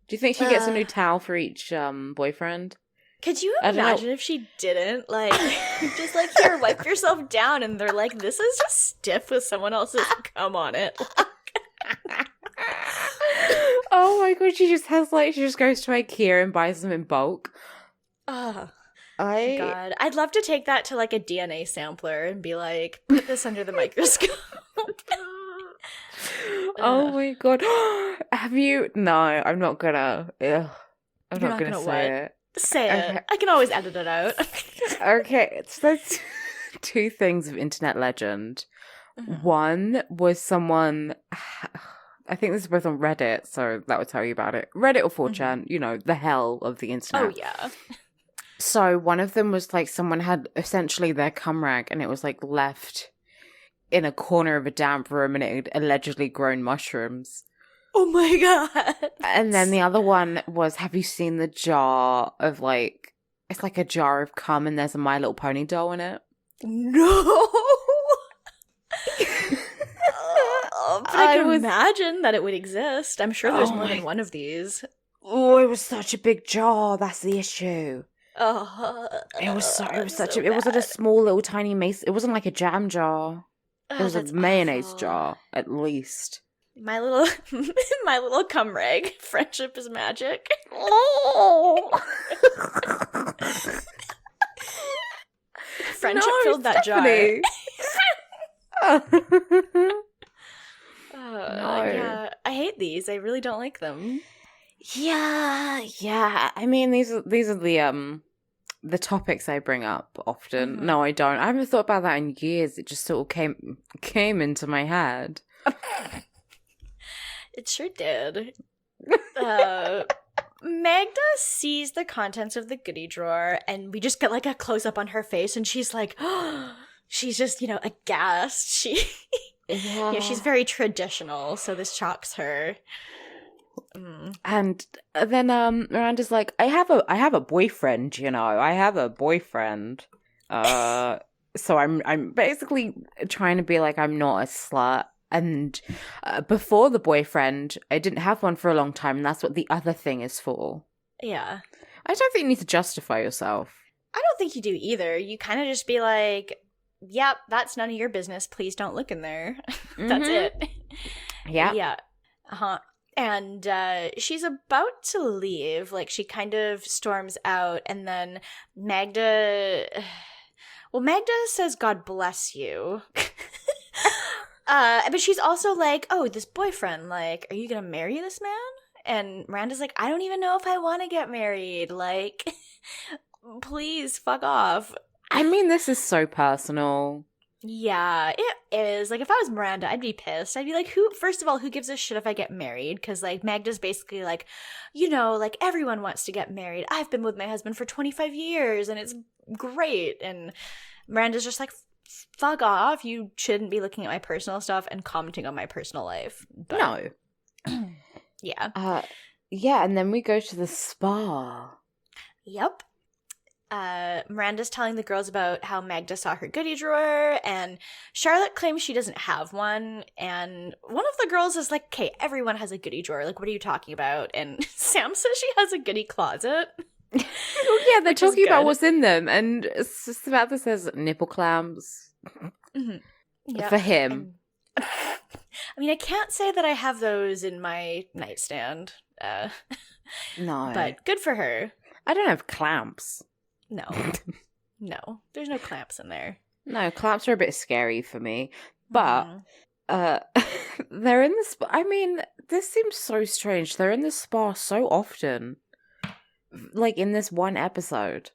do you think she gets a new towel for each boyfriend? Could you imagine if she didn't? Like, just like, "Here, wipe yourself down," and they're like, "This is just stiff with someone else's cum on it." Oh my god, she just goes to IKEA and buys them in bulk. Oh, God. I'd love to take that to like a DNA sampler and be like, put this under the microscope. Oh my god. Have you? No, I'm not gonna. Ugh. I'm You're not gonna say what? it. Say Okay. it. I can always edit it out. Okay, so there's two things of internet legend. Mhm. One was someone, I think this is both on Reddit, so that would tell you about it. Reddit or 4chan, you know, the hell of the internet. Oh, yeah. So one of them was like someone had essentially their cumrag and it was like left in a corner of a damp room and it had allegedly grown mushrooms. Oh my God. And then the other one was, have you seen the jar of like, it's like a jar of cum and there's a My Little Pony doll in it? No. But I can imagine that it would exist. I'm sure there's more than one of these. Oh, it was such a big jar. That's the issue. It wasn't a small little tiny mason. It wasn't like a jam jar. It was a mayonnaise jar, at least. My little Cumrag. Friendship is magic. Oh. Friendship filled that jar. Yeah, I hate these. I really don't like them. Yeah. I mean, these are the topics I bring up often. Mm-hmm. No, I don't. I haven't thought about that in years. It just sort of came into my head. It sure did. Magda sees the contents of the goodie drawer, and we just get like a close up on her face, and she's like, she's just, aghast. She's very traditional, so this shocks her. And then Miranda's like, I have a boyfriend, I have a boyfriend. So I'm basically trying to be like I'm not a slut. And before the boyfriend, I didn't have one for a long time, and that's what the other thing is for. Yeah. I don't think you need to justify yourself. I don't think you do either. You kind of just be like, yep, that's none of your business. Please don't look in there. That's it. Yeah. Yeah. Uh-huh. And she's about to leave. Like, she kind of storms out, and then Magda says, God bless you. But she's also like, oh, this boyfriend, like, are you gonna marry this man? And Miranda's like, I don't even know if I want to get married. Like, please, fuck off. I mean, this is so personal. Yeah, it is. Like, if I was Miranda, I'd be pissed. I'd be like, who gives a shit if I get married? Because, like, Magda's basically like, like, everyone wants to get married. I've been with my husband for 25 years, and it's great. And Miranda's just like, fuck off. You shouldn't be looking at my personal stuff and commenting on my personal life. But, No. Yeah. Yeah, and then we go to the spa. Yep. Miranda's telling the girls about how Magda saw her goodie drawer, and Charlotte claims she doesn't have one, and one of the girls is like, okay, everyone has a goodie drawer. Like, what are you talking about? And Sam says she has a goodie closet. Oh, yeah, they're talking about what's in them, and Samantha says nipple clams. Mm-hmm. Yep. For him. I mean, I can't say that I have those in my nightstand. No. But good for her. I don't have clamps. No. No. There's no clamps in there. No, clamps are a bit scary for me. But they're in the spa. I mean, this seems so strange. They're in the spa so often. Like, in this one episode.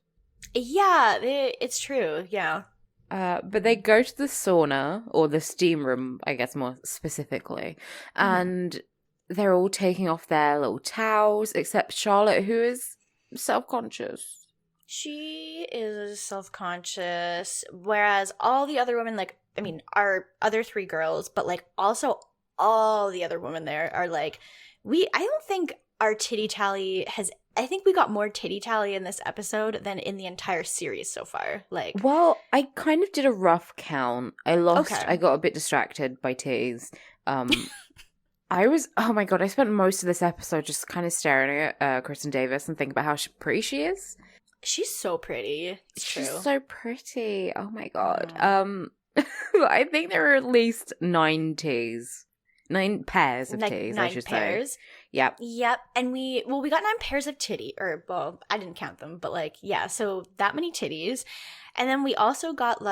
Yeah, it's true. Yeah. But they go to the sauna, or the steam room, I guess more specifically, and they're all taking off their little towels, except Charlotte, who is self-conscious. She is self-conscious, whereas all the other women, like, I mean, our other three girls, but, like, also all the other women there are like, I don't think our titty tally I think we got more titty tally in this episode than in the entire series so far. Like, well, I kind of did a rough count. I got a bit distracted by titties. Oh my god, I spent most of this episode just kind of staring at Kristen Davis and thinking about how pretty she is. She's so pretty. She's so pretty. Oh my god. I think there are at least 9 pairs of teas, I should say. Yep. Yep. And we got 9 pairs of titty, or, well, I didn't count them, but like, yeah, so that many titties. And then we also got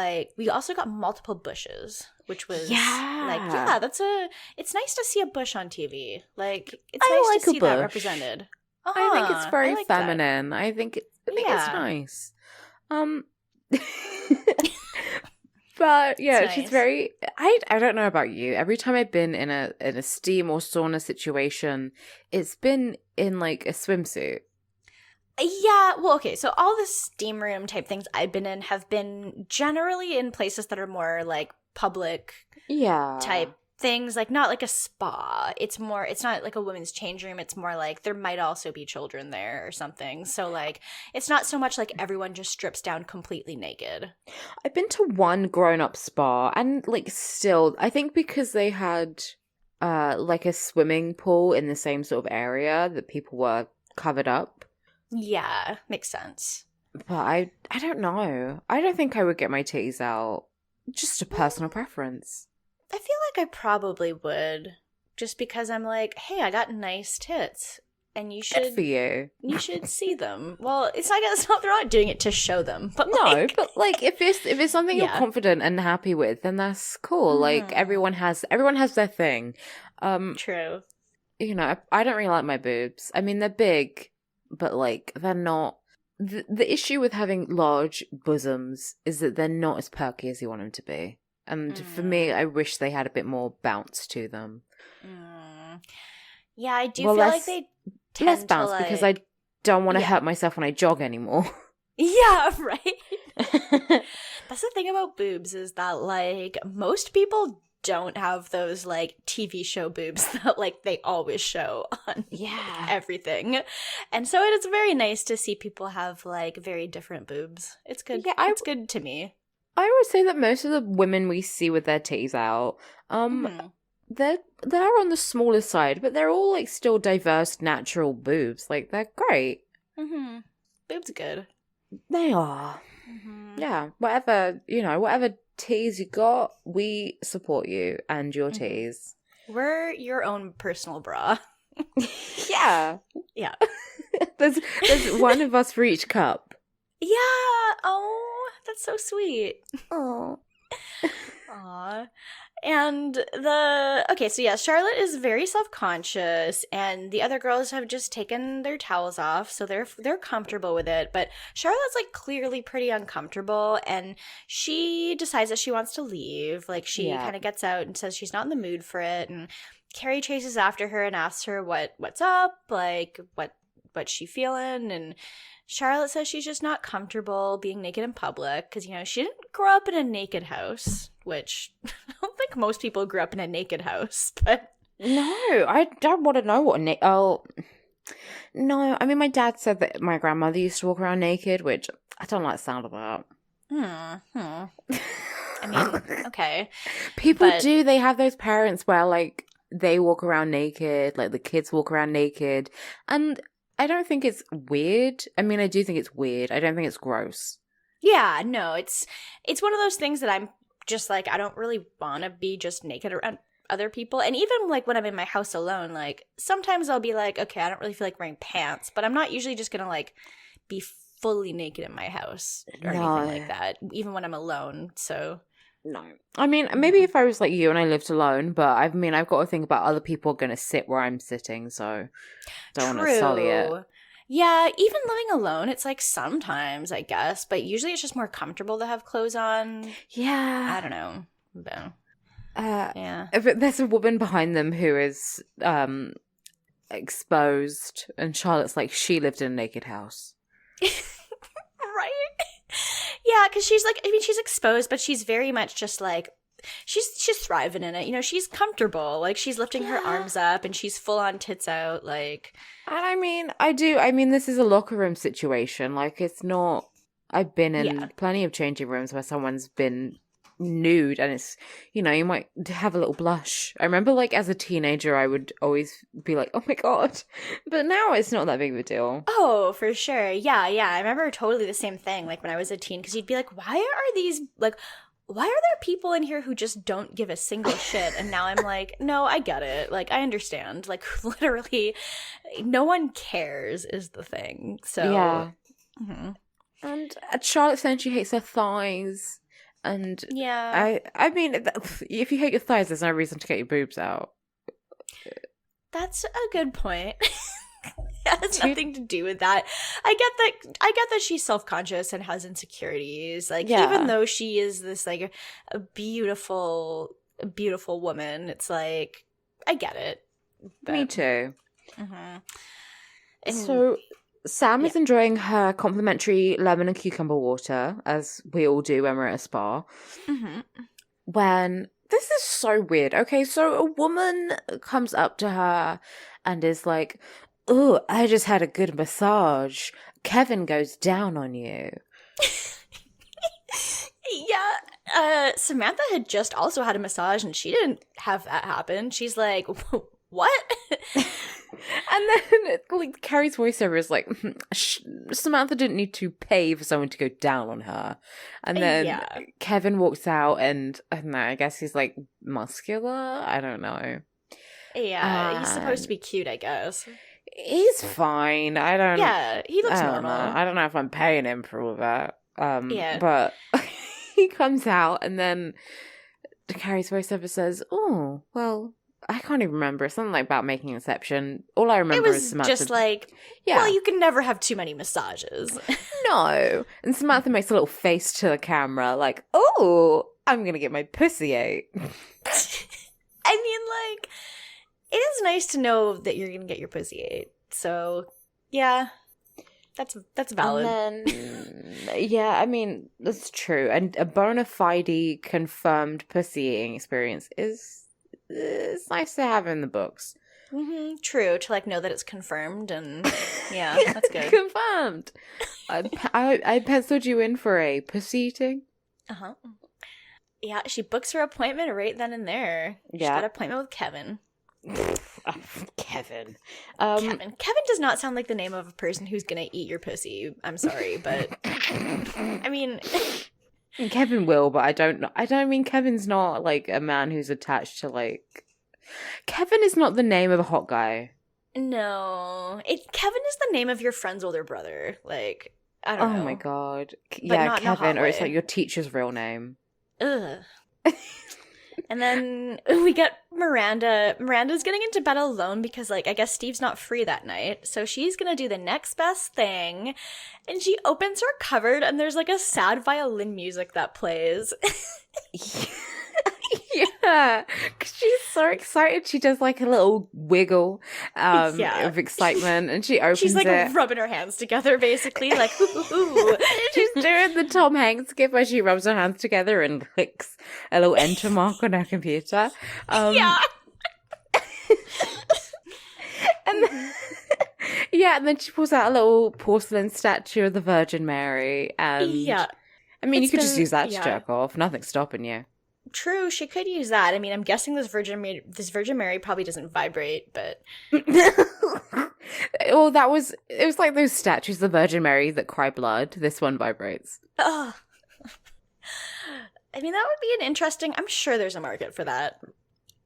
multiple bushes, which was like, yeah, it's nice to see a bush on TV. Like, it's nice to see that represented. I think it's very like feminine. I think it's nice. But yeah, It's she's nice. very. I don't know about you. Every time I've been in a steam or sauna situation, it's been in like a swimsuit. Yeah, well, okay, so all the steam room type things I've been in have been generally in places that are more like public type things, like not like a spa. It's not like a women's change room. It's more like there might also be children there or something. So like it's not so much like everyone just strips down completely naked. I've been to one grown-up spa, and like still, I think because they had like a swimming pool in the same sort of area that people were covered up. Yeah, makes sense. But I don't know. I don't think I would get my titties out. Just a personal preference. I feel like I probably would, just because I'm like, hey, I got nice tits, and you should Good for you. You should see them. Well, they're not doing it to show them, but No, but like if it's something you're Yeah. confident and happy with, then that's cool. Like everyone has their thing. True. You know, I don't really like my boobs. I mean, they're big, but like they're not. The issue with having large bosoms is that they're not as perky as you want them to be. And for me, I wish they had a bit more bounce to them. Yeah, I do feel like they tend less bounce to, because like... I don't want to hurt myself when I jog anymore. Yeah, right? That's the thing about boobs, is that, like, most people don't have those, like, TV show boobs that, like, they always show on everything. And so it's very nice to see people have, like, very different boobs. It's good. Yeah, it's good to me. I would say that most of the women we see with their titties out, they're on the smaller side, but they're all like still diverse, natural boobs. Like they're great. Boobs are good. They are. Yeah, whatever titties you got, we support you and your titties. We're your own personal bra. Yeah. There's one of us for each cup. Yeah. Oh, that's so sweet. Oh. Aw. And Charlotte is very self-conscious, and the other girls have just taken their towels off, so they're comfortable with it. But Charlotte's like clearly pretty uncomfortable, and she decides that she wants to leave. Like she kind of gets out and says she's not in the mood for it, and Carrie chases after her and asks her what's up, like what's she feeling, and Charlotte says she's just not comfortable being naked in public because, she didn't grow up in a naked house, which I don't think most people grew up in a naked house, but... No, I don't want to know what no, I mean, my dad said that my grandmother used to walk around naked, which I don't like the sound of that. I mean, okay. People do, they have those parents where, like, they walk around naked, like, the kids walk around naked, and... I don't think it's weird. I mean, I do think it's weird. I don't think it's gross. Yeah, no, it's one of those things that I'm just like, I don't really want to be just naked around other people. And even like when I'm in my house alone, like sometimes I'll be like, okay, I don't really feel like wearing pants, but I'm not usually just going to like be fully naked in my house or anything like that, even when I'm alone. So... No. I mean, maybe if I was like you and I lived alone, but I've got to think about other people going to sit where I'm sitting, so don't want to sully it. Yeah, even living alone, it's like sometimes, I guess, but usually it's just more comfortable to have clothes on. Yeah. I don't know. But, yeah. But there's a woman behind them who is exposed, and Charlotte's like, she lived in a naked house. Right? Yeah, because she's like, I mean, she's exposed, but she's very much just like, she's thriving in it. She's comfortable. Like, she's lifting her arms up and she's full on tits out. Like, and I mean, this is a locker room situation. Like, it's not, I've been in plenty of changing rooms where someone's been nude and it's, you might have a little blush. I remember, like, as a teenager, I would always be like, oh my God. But now it's not that big of a deal. Oh, for sure. Yeah. I remember totally the same thing, like, when I was a teen, because you'd be like, why are these, like, why are there people in here who just don't give a single shit? And now I'm like, no, I get it. Like, I understand. Like, literally, no one cares is the thing. So, yeah. Mm-hmm. And Charlotte saying she hates her thighs. And yeah. I mean, if you hate your thighs, there's no reason to get your boobs out. That's a good point. It has nothing to do with that. I get that she's self-conscious and has insecurities. Like, even though she is this, like, a beautiful woman, it's like, I get it. But, me too. Mm-hmm. So Sam is enjoying her complimentary lemon and cucumber water, as we all do when we're at a spa. Mm-hmm. When this is so weird. Okay, so a woman comes up to her and is like, "Oh, I just had a good massage. Kevin goes down on you." Yeah. Samantha had just also had a massage and she didn't have that happen. She's like, what? And then, like, Carrie's voiceover is like, Samantha didn't need to pay for someone to go down on her. And then Kevin walks out and, I don't know, I guess he's, like, muscular? I don't know. Yeah, he's supposed to be cute, I guess. He's fine. Yeah, he looks normal. I don't know if I'm paying him for all that. But he comes out and then Carrie's voiceover says, "Oh, well, I can't even remember. It's something like about making an exception. All I remember is Samantha. It was just like, well, you can never have too many massages." No. And Samantha makes a little face to the camera like, "Oh, I'm going to get my pussy ate." I mean, like, it is nice to know that you're going to get your pussy ate. So, yeah, that's valid. And then, yeah, I mean, that's true. And a bona fide confirmed pussy eating experience is it's nice to have in the books. Mm-hmm, true, to, like, know that it's confirmed, and yeah, that's good. Confirmed. I penciled you in for a pussy eating. Uh-huh. Yeah, she books her appointment right then and there. Yeah. She's got an appointment with Kevin. Kevin. Kevin does not sound like the name of a person who's gonna eat your pussy. I'm sorry, but I mean, Kevin will, but I don't mean Kevin's not like a man who's attached to like. Kevin is not the name of a hot guy. No, Kevin is the name of your friend's older brother. Like, I don't know. Oh my god, but yeah, Kevin, or it's like your teacher's real name. Ugh. And then we get Miranda. Miranda's getting into bed alone because, like, I guess Steve's not free that night. So she's going to do the next best thing. And she opens her cupboard and there's, like, a sad violin music that plays. Yeah. 'Cause she's so excited. She does, like, a little wiggle of excitement. And she opens it. She's, like, rubbing her hands together, basically. Like, ooh. She's doing the Tom Hanks gif where she rubs her hands together and clicks a little enter mark on her computer. Yeah. And then, and then she pulls out a little porcelain statue of the Virgin Mary. And I mean, you could just use that to jerk off. Nothing's stopping you. True, she could use that. I mean, I'm guessing this Virgin Mary probably doesn't vibrate, but well, it was like those statues of the Virgin Mary that cry blood. This one vibrates. Oh. I mean, that would be an interesting. I'm sure there's a market for that.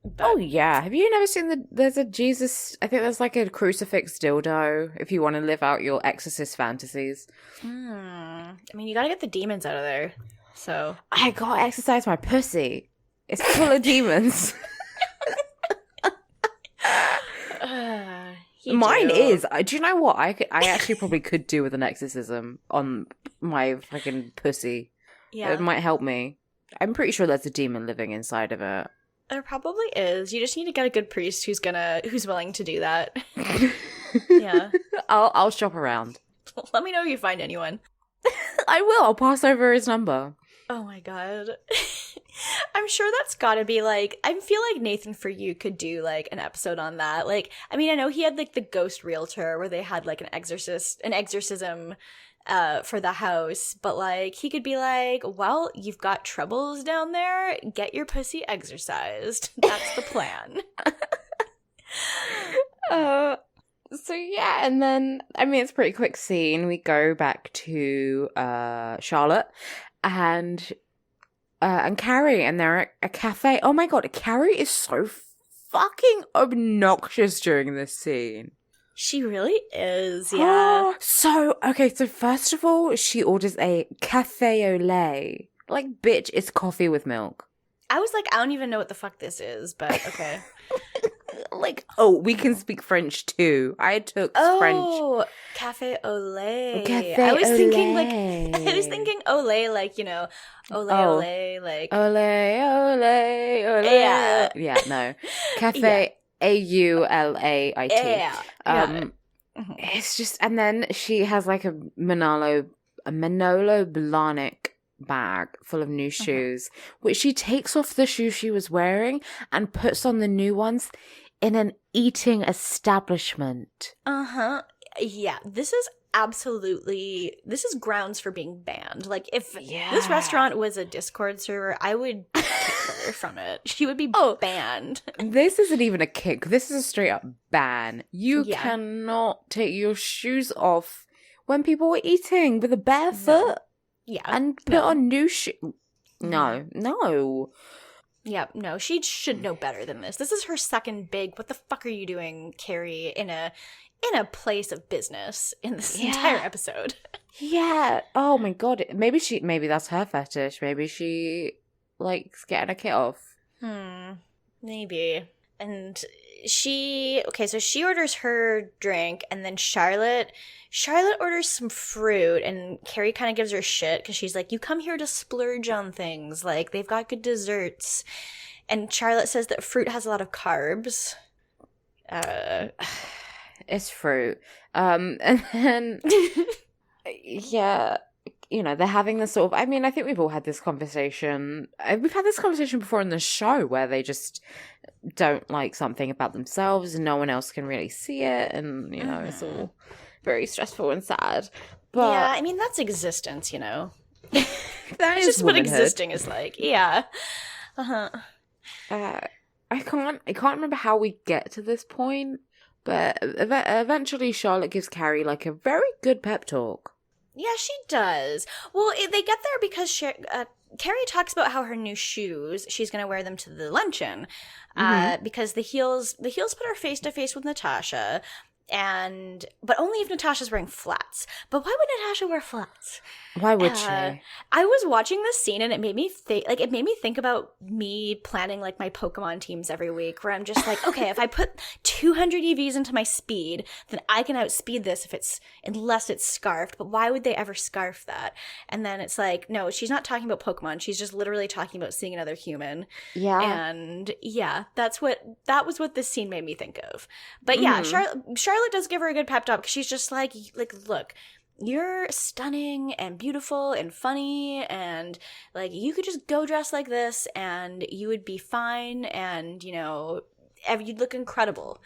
But... Oh yeah, have you never seen there's a Jesus? I think there's like a crucifix dildo if you want to live out your exorcist fantasies. I mean, you gotta get the demons out of there. So I gotta exercise my pussy. It's full of demons. Mine is. Do you know what? I actually probably could do with an exorcism on my fucking pussy. Yeah, it might help me. I'm pretty sure there's a demon living inside of it. There probably is. You just need to get a good priest who's willing to do that. Yeah, I'll shop around. Let me know if you find anyone. I will. I'll pass over his number. Oh my god. I'm sure that's gotta be like, I feel like Nathan For You could do like an episode on that. Like, I mean, I know he had like the ghost realtor where they had like an exorcism for the house, but like he could be like, well, you've got troubles down there, get your pussy exorcised. That's the plan. So yeah, and then, I mean, it's a pretty quick scene. We go back to Charlotte, and and Carrie, and they're at a cafe. Oh my god, Carrie is so fucking obnoxious during this scene. She really is, yeah. So first of all, she orders a cafe au lait. Like, bitch, it's coffee with milk. I was like, I don't even know what the fuck this is, but okay. Like, oh, we can speak French too. I took French. Oh, cafe au lait. Cafe I was au thinking lait. like, I was thinking olay, like, you know, ole, Oh. ole, like. Ole, ole, ole. Yeah. Yeah, no. Cafe Aulait. Yeah. It's just, and then she has like a Manolo Blahnik bag full of new shoes, which she takes off the shoes she was wearing and puts on the new ones in an eating establishment. Yeah, this is grounds for being banned. Like, if this restaurant was a Discord server, I would kick her from it. She would be banned. This isn't even a kick. This is a straight up ban. You cannot take your shoes off when people are eating with a bare foot. Yeah. And put on new shoes. No. Yeah, no, she should know better than this. This is her second big, what the fuck are you doing, Carrie, in a place of business in this entire episode. Yeah. Oh my god. Maybe that's her fetish. Maybe she likes getting a kit off. Maybe. And she orders her drink, and then Charlotte orders some fruit, and Carrie kind of gives her shit because she's like, you come here to splurge on things, like they've got good desserts. And Charlotte says that fruit has a lot of carbs. It's fruit. And then yeah, you know, they're having this sort of, I mean, I think we've all had this conversation. We've had this conversation before in the show where they just don't like something about themselves and no one else can really see it. And, you know, it's all very stressful and sad. But yeah, I mean, that's existence, you know. That is just what womanhood. existing is like. Yeah. I can't remember how we get to this point, but eventually Charlotte gives Carrie like a very good pep talk. Yeah, she does. Well, they get there because Carrie talks about how her new shoes, she's going to wear them to the luncheon, because the heels put her face to face with Natasha, but only if Natasha's wearing flats. But why would Natasha wear flats? Why would she? I was watching this scene and it made me think about me planning like my Pokemon teams every week, where I'm just like, okay, if I put 200 EVs into my speed, then I can outspeed this unless it's scarfed. But why would they ever scarf that? And then it's like, no, she's not talking about Pokemon. She's just literally talking about seeing another human. Yeah. And yeah, that was what this scene made me think of. But yeah, Charlotte does give her a good pep talk because she's just like, look, you're stunning and beautiful and funny, and like you could just go dress like this and you would be fine, and you know, you'd look incredible.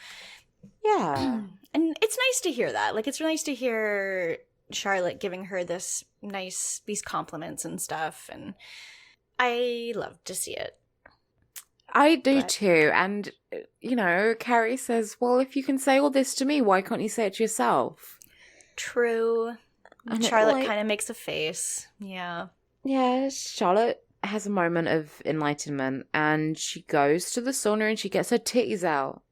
Yeah. And it's nice to hear that. Like, it's nice to hear Charlotte giving her these compliments and stuff, and I love to see it. I do too. And you know, Carrie says, well, if you can say all this to me, why can't you say it to yourself? True. And Charlotte kind of makes a face. Yeah. Yeah, Charlotte has a moment of enlightenment and she goes to the sauna and she gets her titties out.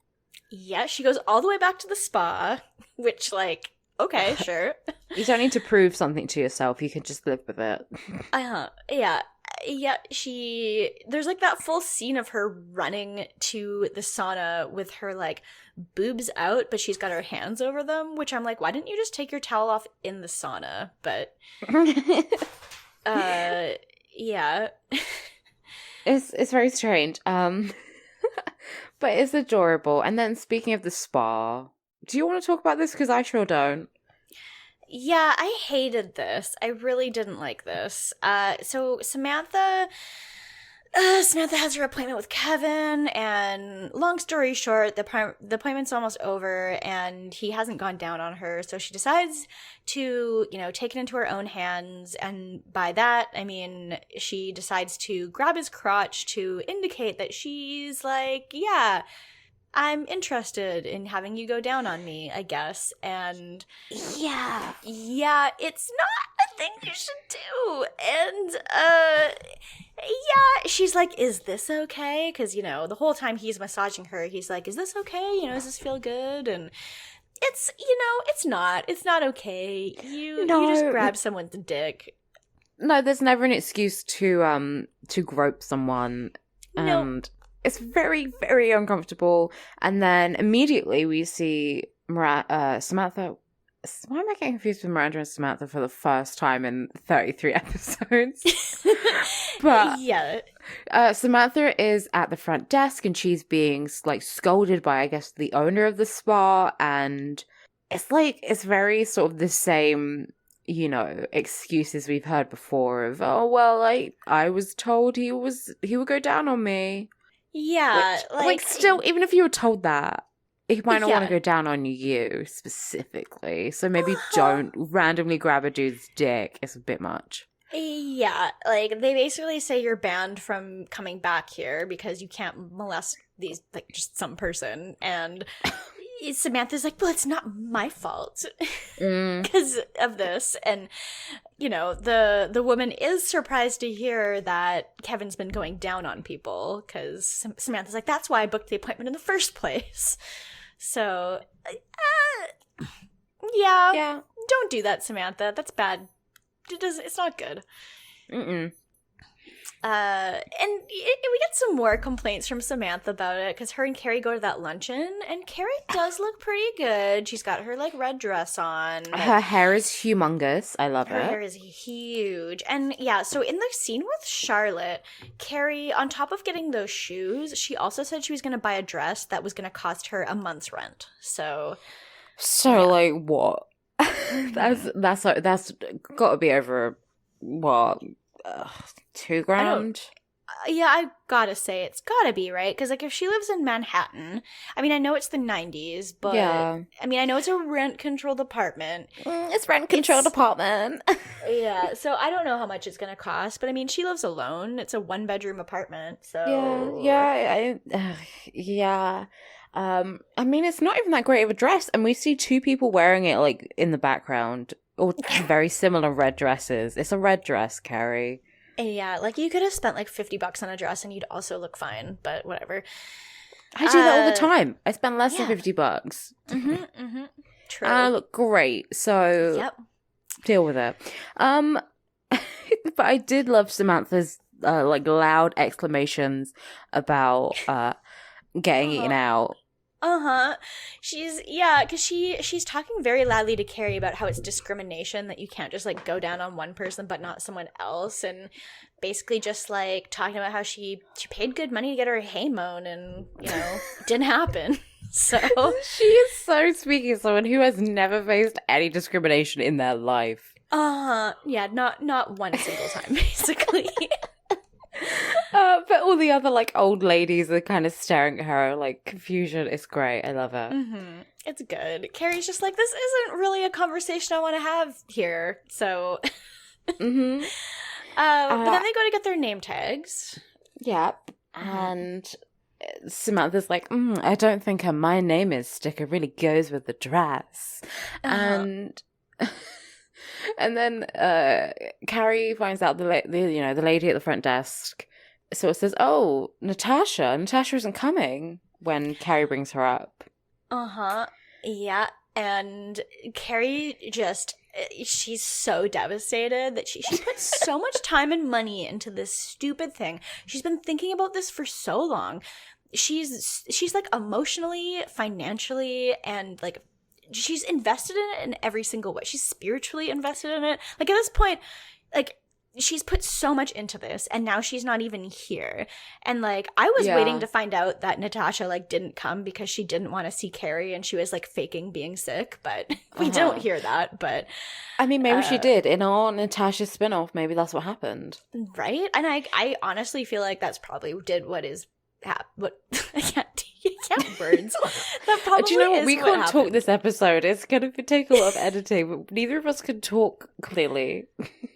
Yeah, she goes all the way back to the spa, which, like, okay, sure. You don't need to prove something to yourself. You can just live with it. Yeah. Yeah, there's like that full scene of her running to the sauna with her like boobs out, but she's got her hands over them, which I'm like, why didn't you just take your towel off in the sauna? But yeah. It's very strange. But it's adorable. And then speaking of the spa, do you want to talk about this? Because I sure don't. Yeah, I hated this. I really didn't like this. So Samantha has her appointment with Kevin, and long story short, the appointment's almost over, and he hasn't gone down on her, so she decides to, you know, take it into her own hands, and by that, I mean, she decides to grab his crotch to indicate that she's like, yeah, I'm interested in having you go down on me, I guess. And yeah, it's not a thing you should do. And, yeah, she's like, is this okay? Because, you know, the whole time he's massaging her, he's like, is this okay? You know, does this feel good? And it's, you know, it's not okay. You just grab someone's dick. No, there's never an excuse to grope someone. And it's very, very uncomfortable. And then immediately we see Samantha. Why am I getting confused with Miranda and Samantha for the first time in 33 episodes? But yeah. Samantha is at the front desk and she's being like scolded by, I guess, the owner of the spa. And it's very sort of the same, you know, excuses we've heard before of, oh, well, I was told he would go down on me. Yeah. Which, still, even if you were told that, he might not want to go down on you specifically. So maybe don't randomly grab a dude's dick. It's a bit much. Yeah, like, they basically say you're banned from coming back here because you can't molest these, like, just some person. And Samantha's like, well, it's not my fault because of this. And, you know, the woman is surprised to hear that Kevin's been going down on people because Samantha's like, that's why I booked the appointment in the first place. So, yeah, don't do that, Samantha. That's bad. It's not good. Mm-mm. And we get some more complaints from Samantha about it because her and Carrie go to that luncheon, and Carrie does look pretty good. She's got her like red dress on. Her hair is humongous. I love it. Her hair is huge. And yeah, so in the scene with Charlotte, Carrie, on top of getting those shoes, she also said she was going to buy a dress that was going to cost her a month's rent. So like what? that's got to be over what? $2,000? Yeah, I gotta say it's gotta be, right? Because like if she lives in Manhattan, I mean, I know it's the 90s, but I mean, I know it's a rent-controlled apartment. It's rent-controlled apartment. Yeah, so I don't know how much it's gonna cost, but I mean, she lives alone. It's a one-bedroom apartment, so yeah. I mean, it's not even that great of a dress, and we see two people wearing it like in the background, or very similar red dresses. It's a red dress, Carrie. Yeah, like you could have spent like $50 on a dress and you'd also look fine, but whatever. I do that all the time. I spend less than $50. True. And I look great, so deal with it. But I did love Samantha's like loud exclamations about getting eaten out. Because she's talking very loudly to Carrie about how it's discrimination, that you can't just like go down on one person but not someone else, and basically just like talking about how she paid good money to get her hay mown, and you know it didn't happen. So she is so speaking as someone who has never faced any discrimination in their life. Yeah, not one single time, basically. But all the other like old ladies are kind of staring at her like confusion. It's great. I love it. It's good. Carrie's just like, this isn't really a conversation I want to have here. So, but then they go to get their name tags. Yep. And Samantha's like, I don't think her "my name is" sticker really goes with the dress. And then Carrie finds out the lady at the front desk. So it says, "Oh, Natasha isn't coming," when Carrie brings her up. Yeah, and Carrie she's so devastated that she put so much time and money into this stupid thing. She's been thinking about this for so long. She's like emotionally, financially, and like she's invested in it in every single way. She's spiritually invested in it. Like at this point, like she's put so much into this, and now she's not even here. And like I was waiting to find out that Natasha like didn't come because she didn't want to see Carrie and she was like faking being sick, but we don't hear that. But I mean, maybe she did in our Natasha spinoff. Maybe that's what happened, right? And I honestly feel like that's probably what I can't words. That probably do you know what? is We what can't happened. talk this episode. It's going to take a lot of editing, but neither of us can talk clearly.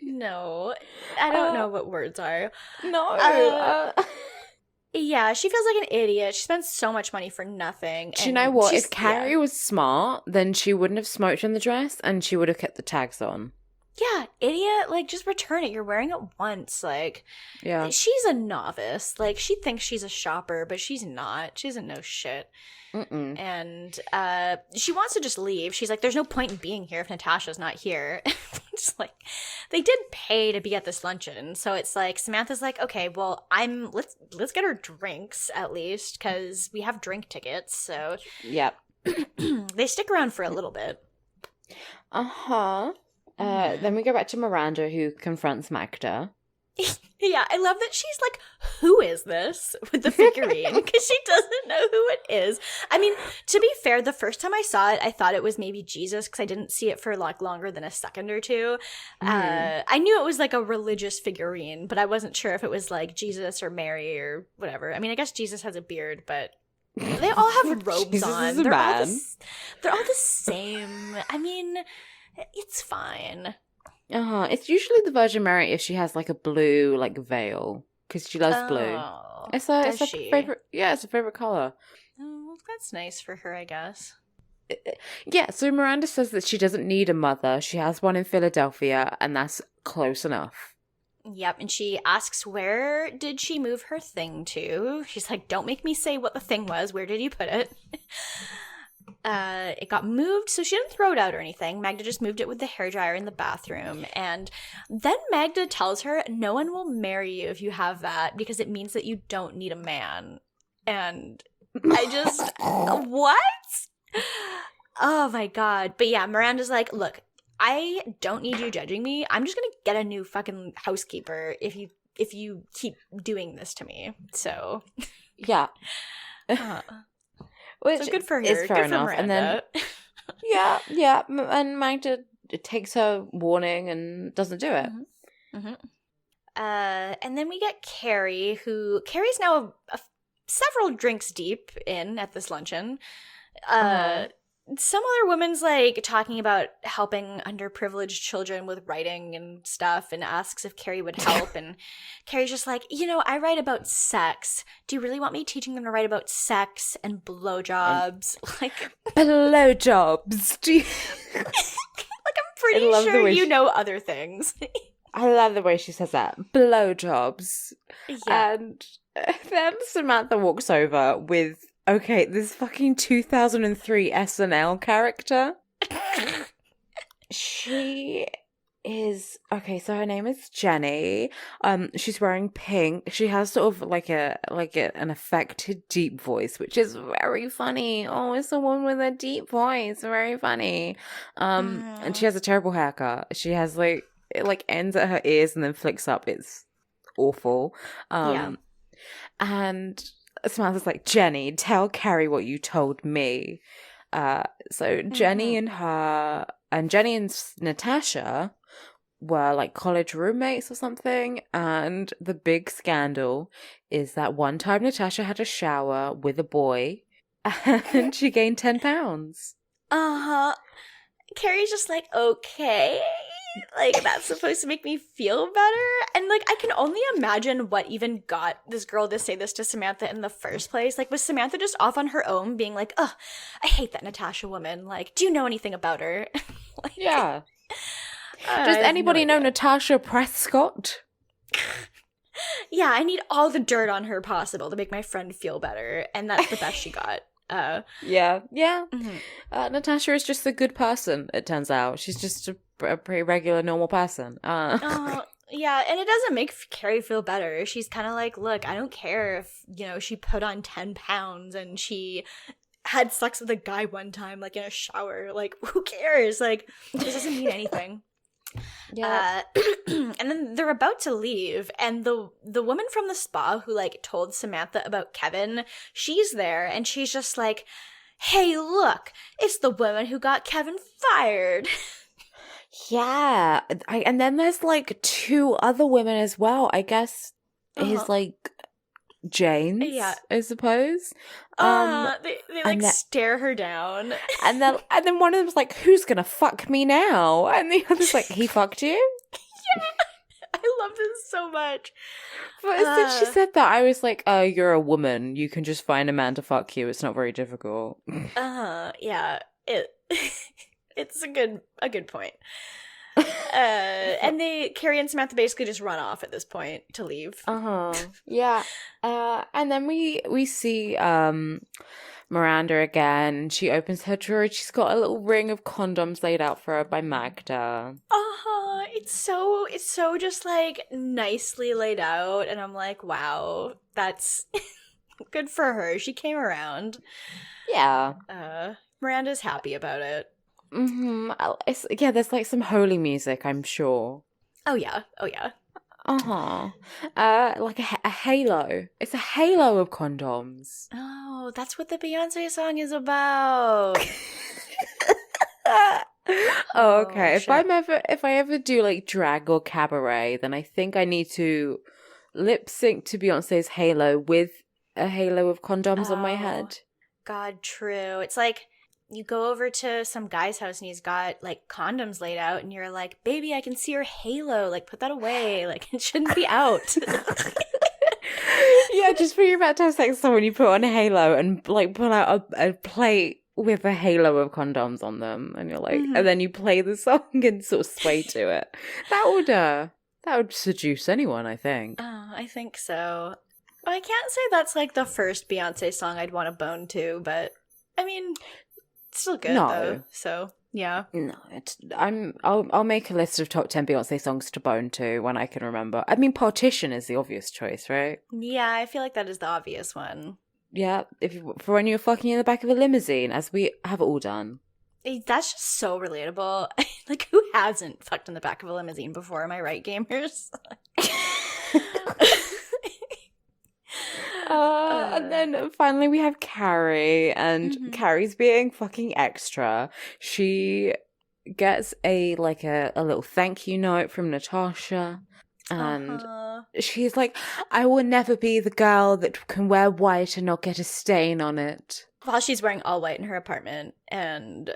No, I don't know what words are. No. Yeah, she feels like an idiot. She spends so much money for nothing. Do you know what? If Carrie was smart, then she wouldn't have smoked in the dress and she would have kept the tags on. Yeah, idiot. Like, just return it. You're wearing it once. Like, Yeah. she's a novice. Like, she thinks she's a shopper, but she's not. She doesn't know shit. Mm-mm. And she wants to just leave. She's like, there's no point in being here if Natasha's not here. Just like, they did pay to be at this luncheon. So it's like, Samantha's like, okay, well, let's get her drinks at least, because we have drink tickets. So Yep. they stick around for a little bit. Uh-huh. Then we go back to Miranda, who confronts Magda. Yeah, I love that she's like, who is this? With the figurine, because she doesn't know who it is. I mean, to be fair, the first time I saw it, I thought it was maybe Jesus, because I didn't see it for like longer than a second or two. I knew it was like a religious figurine, but I wasn't sure if it was like Jesus or Mary or whatever. I mean, I guess Jesus has a beard, but they all have robes Jesus on. is a man. They're all the same. I mean, it's fine. It's usually the Virgin Mary if she has like a blue like veil, because she loves blue. It's a favorite. Yeah, it's a favorite color. Oh, that's nice for her, I guess. Yeah. So Miranda says that she doesn't need a mother. She has one in Philadelphia, and that's close enough. Yep, and she asks where did she move her thing to. She's like, don't make me say what the thing was. Where did you put it? It got moved, so she didn't throw it out or anything. Magda just moved it with the hairdryer in the bathroom. And then Magda tells her, no one will marry you if you have that, because it means that you don't need a man. And I just, what? Oh my god. But yeah, Miranda's like, look, I don't need you judging me. I'm just gonna get a new fucking housekeeper if you keep doing this to me. So yeah. Which so good for her. Is fair enough. And then, yeah, and Magda takes her warning and doesn't do it. Mm-hmm. And then we get Carrie's now several drinks deep in at this luncheon. Some other woman's like talking about helping underprivileged children with writing and stuff, and asks if Carrie would help. And Carrie's just like, I write about sex. Do you really want me teaching them to write about sex and blowjobs? Like blowjobs. Like, I'm pretty sure you know other things. I love the way she says that. Blowjobs. Yeah. And then Samantha walks over with, okay, this fucking 2003 SNL character. She is, okay, so her name is Jenny. She's wearing pink. She has sort of like an affected deep voice, which is very funny. Oh, it's a woman with a deep voice. Very funny. And she has a terrible haircut. She has like, it like ends at her ears and then flicks up. It's awful. And Samantha's like, Jenny, tell Carrie what you told me. So Jenny and Natasha were like college roommates or something. And the big scandal is that one time Natasha had a shower with a boy and she gained 10 pounds. Carrie's just like, okay, like that's supposed to make me feel better. And like, I can only imagine what even got this girl to say this to Samantha in the first place. Like, was Samantha just off on her own being like, oh, I hate that Natasha woman. Like, do you know anything about her? Like, yeah. Does anybody know Natasha Prescott? Yeah, I need all the dirt on her possible to make my friend feel better. And that's the best she got. Yeah. Natasha is just a good person, it turns out. She's just a pretty regular, normal person. Yeah, and it doesn't make Carrie feel better. She's kind of like, look, I don't care if, she put on 10 pounds and she had sex with a guy one time, like in a shower. Like, who cares? Like, this doesn't mean anything. Yeah. And then they're about to leave, and the woman from the spa who like told Samantha about Kevin, she's there, and she's just like, hey, look, it's the woman who got Kevin fired. Yeah. And then there's like two other women as well. I guess his like Jane's, I suppose. They like stare her down. And then one of them's like, who's gonna fuck me now? And the other's like, he fucked you? Yeah. I love this so much. But since she said that, I was like, oh, you're a woman. You can just find a man to fuck you. It's not very difficult. Yeah. It's a good point. Carrie and Samantha basically just run off at this point to leave. Yeah. And then we see Miranda again. She opens her drawer and she's got a little ring of condoms laid out for her by Magda. It's so just like nicely laid out, and I'm like, wow, that's good for her. She came around. Yeah. Miranda's happy about it. Yeah, there's like some holy music, I'm sure. Oh yeah. Like a halo. It's a halo of condoms. Oh, that's what the Beyonce song is about. Oh, okay. Shit. If I ever do like drag or cabaret, then I think I need to lip sync to Beyonce's Halo with a halo of condoms on my head. God, true. It's like you go over to some guy's house and he's got like condoms laid out, and you're like, baby, I can see your halo. Like, put that away. Like, it shouldn't be out. Yeah, just when you're about to have sex with someone, you put on a halo and like pull out a plate with a halo of condoms on them, and you're like, and then you play the song and sort of sway to it. That would seduce anyone, I think. I think so. I can't say that's like the first Beyonce song I'd want to bone to, but I mean, it's still good though. So yeah. No, I'll make a list of top 10 Beyonce songs to bone to when I can remember. I mean, Partition is the obvious choice, right? Yeah, I feel like that is the obvious one. Yeah, for when you're fucking in the back of a limousine, as we have all done. That's just so relatable. Like, who hasn't fucked in the back of a limousine before? Am I right, gamers? And then finally we have Carrie, and Carrie's being fucking extra. She gets a little thank you note from Natasha, and she's like, I will never be the girl that can wear white and not get a stain on it. While she's wearing all white in her apartment, and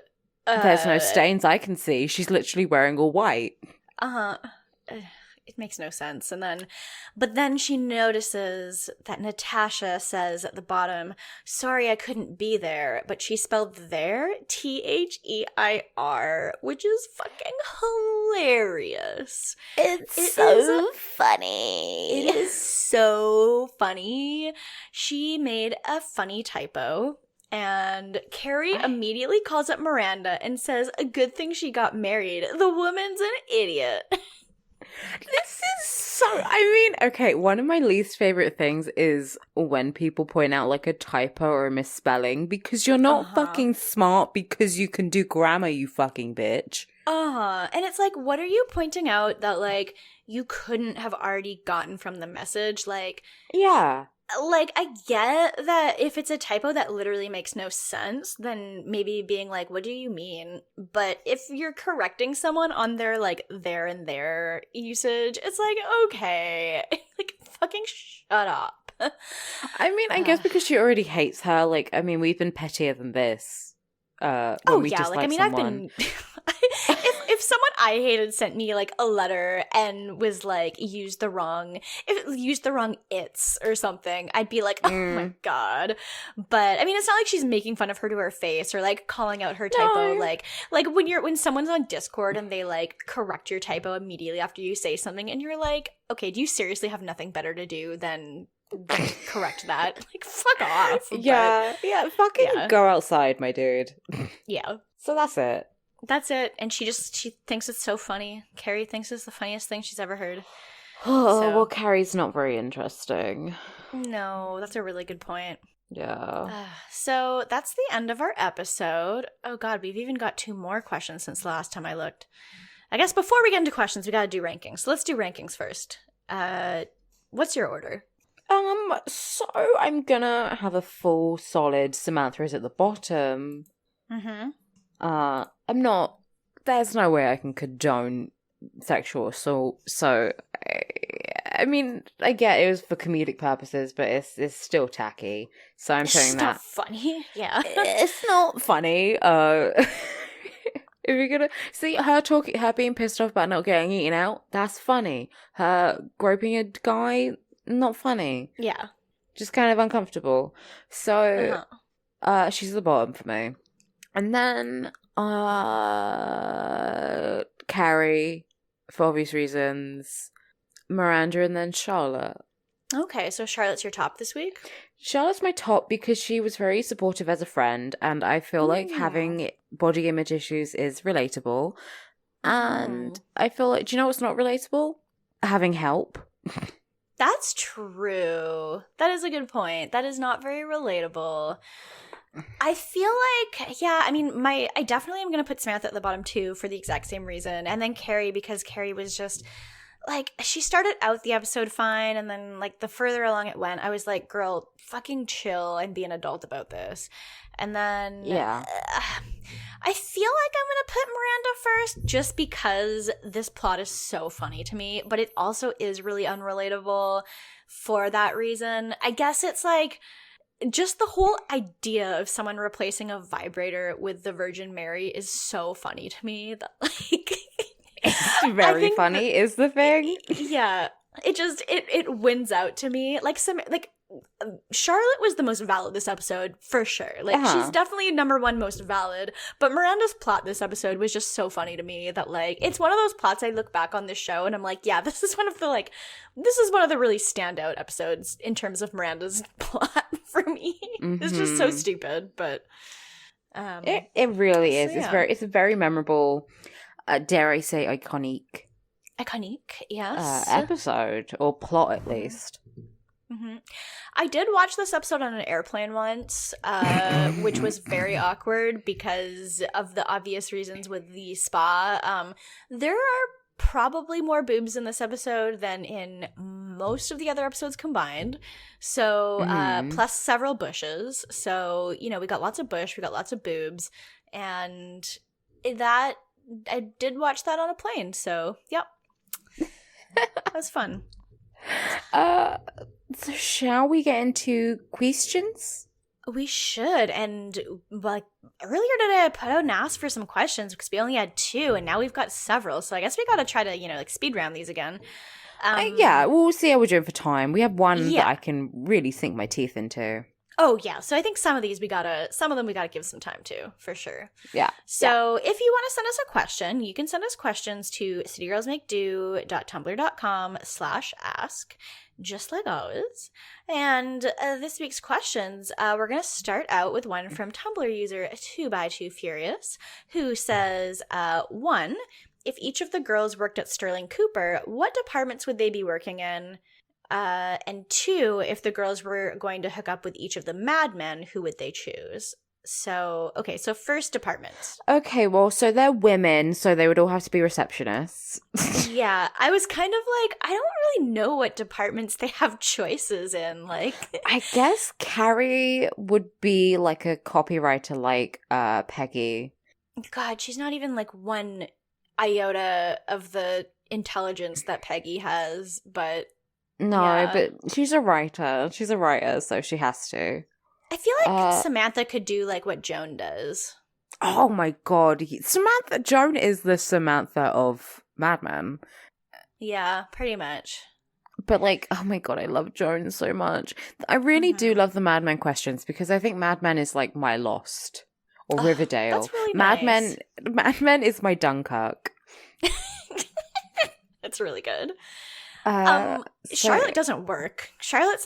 there's no stains I can see. She's literally wearing all white. It makes no sense. But then she notices that Natasha says at the bottom, sorry I couldn't be there, but she spelled there Their, which is fucking hilarious. It's so funny. It is so funny. She made a funny typo. And Carrie immediately calls up Miranda and says, a good thing she got married. The woman's an idiot. This is so... I mean, okay, one of my least favorite things is when people point out, like, a typo or a misspelling, because you're not fucking smart because you can do grammar, you fucking bitch. And it's like, what are you pointing out that, like, you couldn't have already gotten from the message? Like... Yeah. Like, I get that if it's a typo that literally makes no sense, then maybe being like, what do you mean? But if you're correcting someone on their, like, there and there usage, it's like, okay. Like, fucking shut up. I mean, I guess because she already hates her, like, I mean, we've been pettier than this. When we dislike someone. I've been... if someone I hated sent me, like, a letter and was, like, used the wrong its or something, I'd be like, oh my god. But, I mean, it's not like she's making fun of her to her face or, like, calling out her typo. No. Like when someone's on Discord and they, like, correct your typo immediately after you say something and you're like, okay, do you seriously have nothing better to do than correct that? Like, fuck off. Yeah, fucking go outside, my dude. Yeah. So that's it. That's it. And she thinks it's so funny. Carrie thinks it's the funniest thing she's ever heard. Well, Carrie's not very interesting. No, that's a really good point. Yeah. So that's the end of our episode. Oh god, we've even got 2 more questions since the last time I looked. I guess before we get into questions, we gotta do rankings. So let's do rankings first. What's your order? So I'm gonna have a full solid Samantha is at the bottom. There's no way I can condone sexual assault, so I mean, I get it was for comedic purposes, but it's still tacky, so I'm saying that. It's not funny. Yeah. It's not funny. If you're gonna see her being pissed off about not getting eaten out, that's funny. Her groping a guy, not funny. Yeah. Just kind of uncomfortable. So, she's at the bottom for me. And then, Carrie, for obvious reasons. Miranda and then Charlotte. Okay, so Charlotte's your top this week? Charlotte's my top because she was very supportive as a friend, and I feel like having body image issues is relatable. And I feel like, do you know what's not relatable? Having help. That's true. That is a good point. That is not very relatable. I feel like, yeah, I mean, I definitely am going to put Samantha at the bottom too for the exact same reason. And then Carrie, because Carrie was just, like, she started out the episode fine, and then, like, the further along it went, I was like, girl, fucking chill and be an adult about this. And then I feel like I'm going to put Miranda first just because this plot is so funny to me, but it also is really unrelatable for that reason. I guess it's like just the whole idea of someone replacing a vibrator with the Virgin Mary is so funny to me that, like, it's very funny is the thing. Yeah. It wins out to me. Like, Charlotte was the most valid this episode, for sure. Like, she's definitely number one most valid. But Miranda's plot this episode was just so funny to me that, like, it's one of those plots I look back on this show and I'm like, yeah, this is one of the really standout episodes in terms of Miranda's plot for me. It's just so stupid, but it really is. Yeah. It's a very memorable, dare I say, iconic, yes, episode or plot at least. I did watch this episode on an airplane once, which was very awkward because of the obvious reasons with the spa. There are probably more boobs in this episode than in most of the other episodes combined. So, plus several bushes. So, you know, we got lots of bush, we got lots of boobs, and that I did watch that on a plane. So, yep, that was fun. So shall we get into questions? We should. And, like, earlier today I put out and asked for some questions because we only had 2 and now we've got several. So I guess we got to try to, you know, like, speed round these again. Yeah, we'll see how we're doing for time. We have one that I can really sink my teeth into. Oh, yeah. So I think some of them we gotta give some time to, for sure. Yeah. So if you want to send us a question, you can send us questions to citygirlsmakedo.tumblr.com/ask, just like always. And this week's questions, we're going to start out with one from Tumblr user 2x2Furious, who says, 1, if each of the girls worked at Sterling Cooper, what departments would they be working in? And 2, if the girls were going to hook up with each of the madmen, who would they choose? So, okay, so first department. Okay, well, so they're women, so they would all have to be receptionists. Yeah, I was kind of like, I don't really know what departments they have choices in, like. I guess Carrie would be like a copywriter like Peggy. God, she's not even like one iota of the intelligence that Peggy has, but... No, but she's a writer. She's a writer, so she has to. I feel like Samantha could do, like, what Joan does. Oh, my God. Joan is the Samantha of Mad Men. Yeah, pretty much. But, like, oh, my God, I love Joan so much. I really do love the Mad Men questions because I think Mad Men is, like, my Lost. Or Riverdale. That's really nice. Mad Men is my Dunkirk. That's really good. Charlotte doesn't work. Charlotte's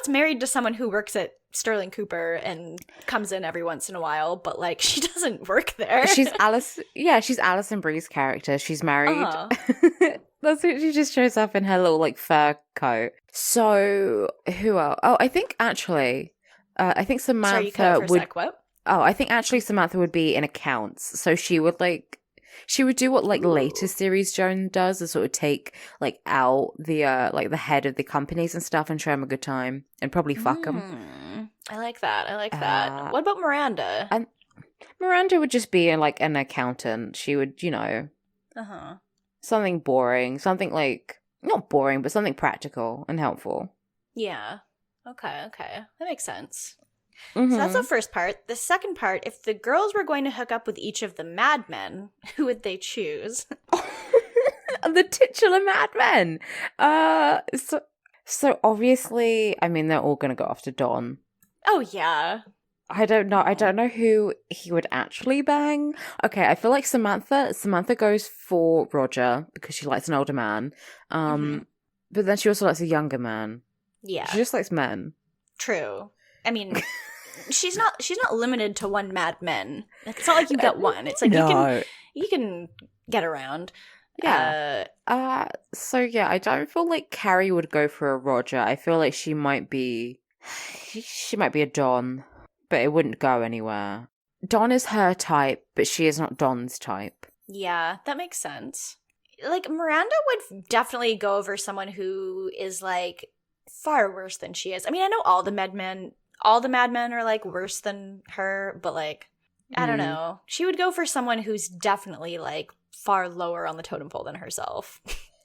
married to someone who works at Sterling Cooper and comes in every once in a while, but, like, she doesn't work there. She's Alison Brie's character. She's married. That's what she just shows up in her little, like, fur coat. So who else? Oh, I think actually, I think Samantha Sorry, you cut out for a sec, what? Oh, I think actually Samantha would be in accounts. So she would do what, like, later series Joan does, is sort of take, like, out the like the head of the companies and stuff and show him a good time and probably fuck them. I like that. What about Miranda? And Miranda would just be like an accountant. She would, you know, something boring, something like not boring, but something practical and helpful. Yeah. Okay. That makes sense. So that's the first part. The second part, if the girls were going to hook up with each of the madmen, who would they choose? The titular madmen. So obviously, I mean, they're all going to go after Don. Oh, yeah. I don't know. I don't know who he would actually bang. Okay, I feel like Samantha goes for Roger because she likes an older man. But then she also likes a younger man. Yeah. She just likes men. True. I mean, she's not limited to one Mad Men. It's not like you get one. It's like you can get around. Yeah. So yeah, I don't feel like Carrie would go for a Roger. I feel like she might be a Don, but it wouldn't go anywhere. Don is her type, but she is not Don's type. Yeah, that makes sense. Like, Miranda would definitely go over someone who is, like, far worse than she is. I mean, I know all the Mad Men are, like, worse than her, but, like, I don't know. She would go for someone who's definitely, like, far lower on the totem pole than herself.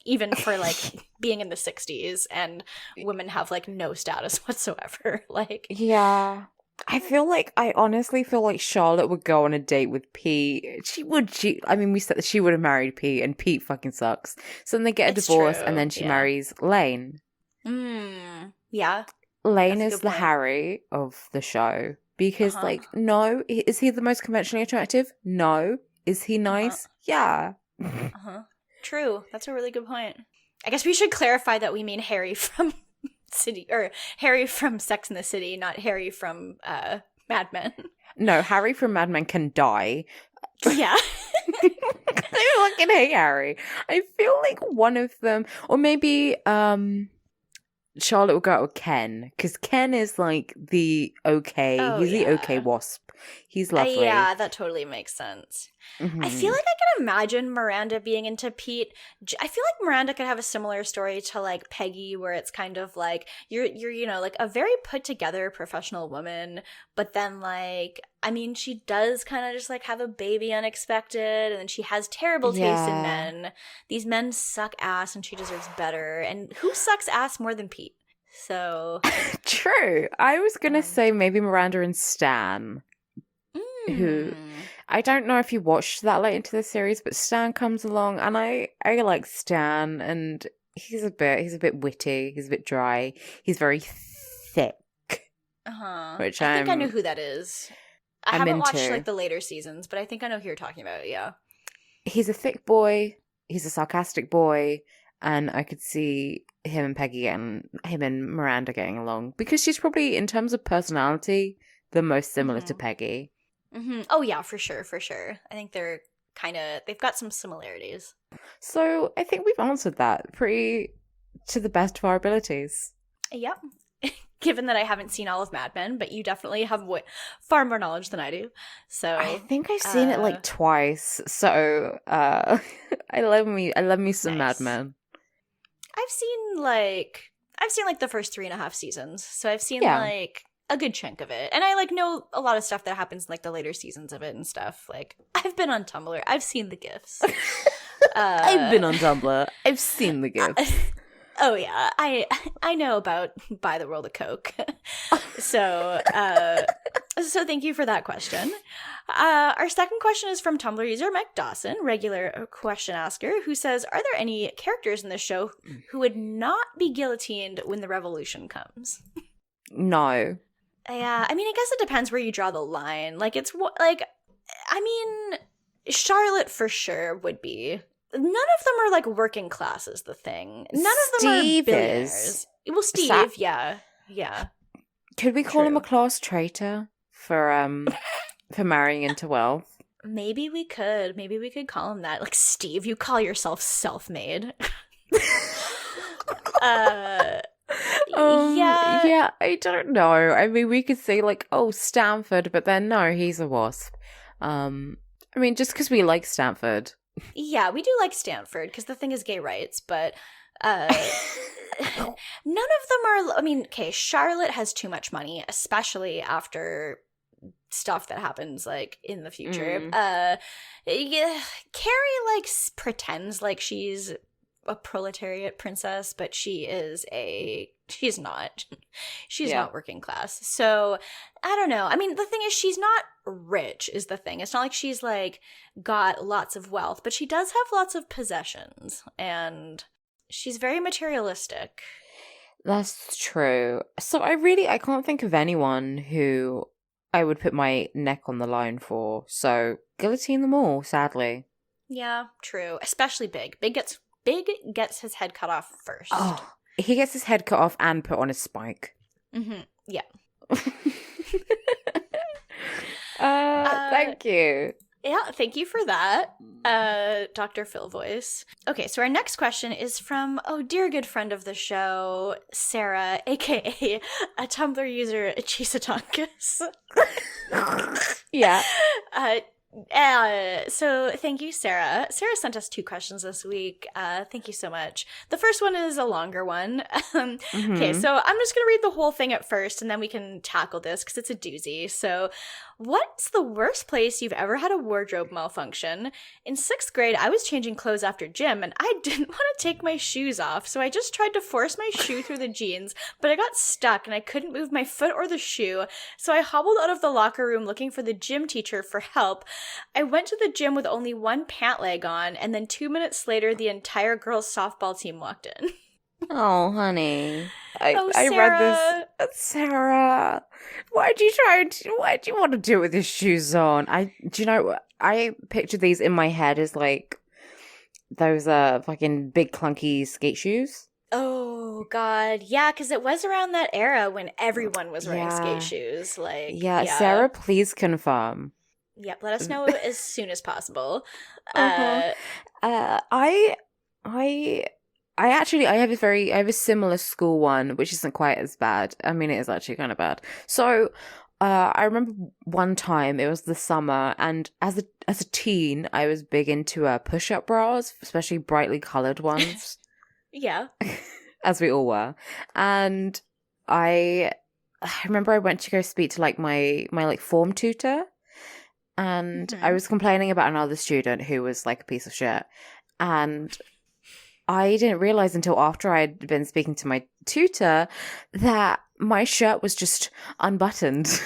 Even for, like, being in the 60s, and women have, like, no status whatsoever. Like, yeah. I honestly feel like Charlotte would go on a date with Pete. We said that she would have married Pete, and Pete fucking sucks. So then they get a divorce, and then she marries Lane. Yeah. Lane is the Harry of the show. Because, no, is he the most conventionally attractive? No. Is he nice? Yeah. True. That's a really good point. I guess we should clarify that we mean Harry from Harry from Sex and the City, not Harry from Mad Men. No, Harry from Mad Men can die. Yeah. I fucking hate Harry. I feel like one of them, or maybe Charlotte will go out with Ken, because Ken is like the he's the okay wasp. He's lovely. Yeah, that totally makes sense. I feel like I can imagine Miranda being into Pete. I feel like Miranda could have a similar story to, like, Peggy, where it's kind of like you're you know, like, a very put together professional woman, but then, like, I mean, she does kind of just, like, have a baby unexpected, and then she has terrible taste in men. These men suck ass, and she deserves better. And who sucks ass more than Pete? So true. I was gonna say maybe Miranda and Stan. Who I don't know if you watched that late into the series, but Stan comes along, and I like Stan, and he's a bit witty, he's a bit dry, he's very thick. Which I think I know who that is. I haven't watched, like, the later seasons, but I think I know who you're talking about. Yeah, he's a thick boy, he's a sarcastic boy, and I could see him and Miranda getting along, because she's probably, in terms of personality, the most similar to Peggy. Oh yeah, for sure. I think they've got some similarities. So I think we've answered that pretty to the best of our abilities. Yep. Given that I haven't seen all of Mad Men, but you definitely have far more knowledge than I do. So I think I've seen it like twice. So I love me some nice. Mad Men. I've seen like the first 3.5 seasons. So I've seen like a good chunk of it. And I, like, know a lot of stuff that happens in, like, the later seasons of it and stuff. Like, I've been on Tumblr. I've seen the GIFs. I've been on Tumblr. I've seen the GIFs. Oh, yeah. I know about Buy the World of Coke. So thank you for that question. Our second question is from Tumblr user Mike Dawson, regular question asker, who says, are there any characters in this show who would not be guillotined when the revolution comes? No. Yeah, I mean, I guess it depends where you draw the line. Like, I mean, Charlotte for sure would be. None of them are, like, working class is the thing. None of them are billionaires. Well, Steve, yeah. Could we call him a class traitor for marrying into wealth? Maybe we could. Maybe we could call him that. Like, Steve, you call yourself self-made. Yeah, I don't know. I mean, we could say, like, oh, Stanford, but then no, he's a wasp. I mean, just because we like Stanford. Yeah, we do like Stanford, because the thing is gay rights, but none of them are, I mean, okay, Charlotte has too much money, especially after stuff that happens, like, in the future. Carrie, like, pretends like she's a proletariat princess, but she's not working class. So I don't know. I mean, the thing is, she's not rich is the thing. It's not like she's, like, got lots of wealth, but she does have lots of possessions, and she's very materialistic. That's true. So I can't think of anyone who I would put my neck on the line for. So guillotine them all, sadly. Yeah, true. Especially Big. Big gets his head cut off first. Oh, he gets his head cut off and put on a spike. Mm-hmm. Yeah. Thank you. Yeah, thank you for that, Dr. Phil voice. Okay, so our next question is from, dear good friend of the show, Sarah, aka a Tumblr user, Chisatonkus. Yeah. So thank you, Sarah. Sarah sent us 2 questions this week. Thank you so much. The first one is a longer one. Okay, so I'm just going to read the whole thing at first, and then we can tackle this because it's a doozy. So, what's the worst place you've ever had a wardrobe malfunction? In 6th grade, I was changing clothes after gym, and I didn't want to take my shoes off, so I just tried to force my shoe through the jeans, but I got stuck, and I couldn't move my foot or the shoe, so I hobbled out of the locker room looking for the gym teacher for help. I went to the gym with only one pant leg on, and then 2 minutes later, the entire girls' softball team walked in. Oh, honey. I Sarah. read this. Sarah, why'd you want to do it with your shoes on? Do you know, I pictured these in my head as like those fucking big clunky skate shoes. Oh, God. Yeah, because it was around that era when everyone was wearing Yeah. skate shoes. Yeah, Sarah, please confirm. Yep, let us know as soon as possible. I have a similar school one, which isn't quite as bad. I mean, it is actually kind of bad. So, I remember one time, it was the summer, and as a teen, I was big into push-up bras, especially brightly colored ones. Yeah. As we all were. And I remember I went to go speak to like my like form tutor, and I was complaining about another student who was like a piece of shit. And I didn't realize until after I'd been speaking to my tutor that my shirt was just unbuttoned.